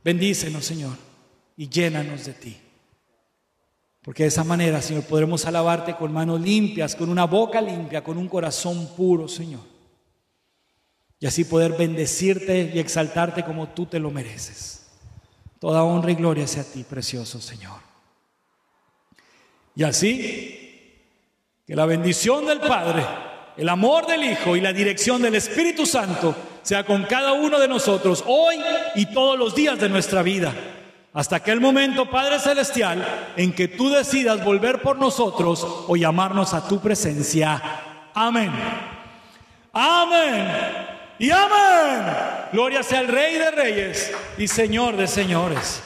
Speaker 3: Bendícenos, Señor, y llénanos de ti. Porque de esa manera, Señor, podremos alabarte con manos limpias, con una boca limpia, con un corazón puro, Señor. Y así poder bendecirte y exaltarte como tú te lo mereces. Toda honra y gloria sea a ti, precioso Señor. Y así, que la bendición del Padre, el amor del Hijo y la dirección del Espíritu Santo sea con cada uno de nosotros hoy y todos los días de nuestra vida. Hasta aquel momento, Padre Celestial, en que tú decidas volver por nosotros o llamarnos a tu presencia. Amén. Amén. Y amén. Gloria sea al Rey de Reyes y Señor de Señores.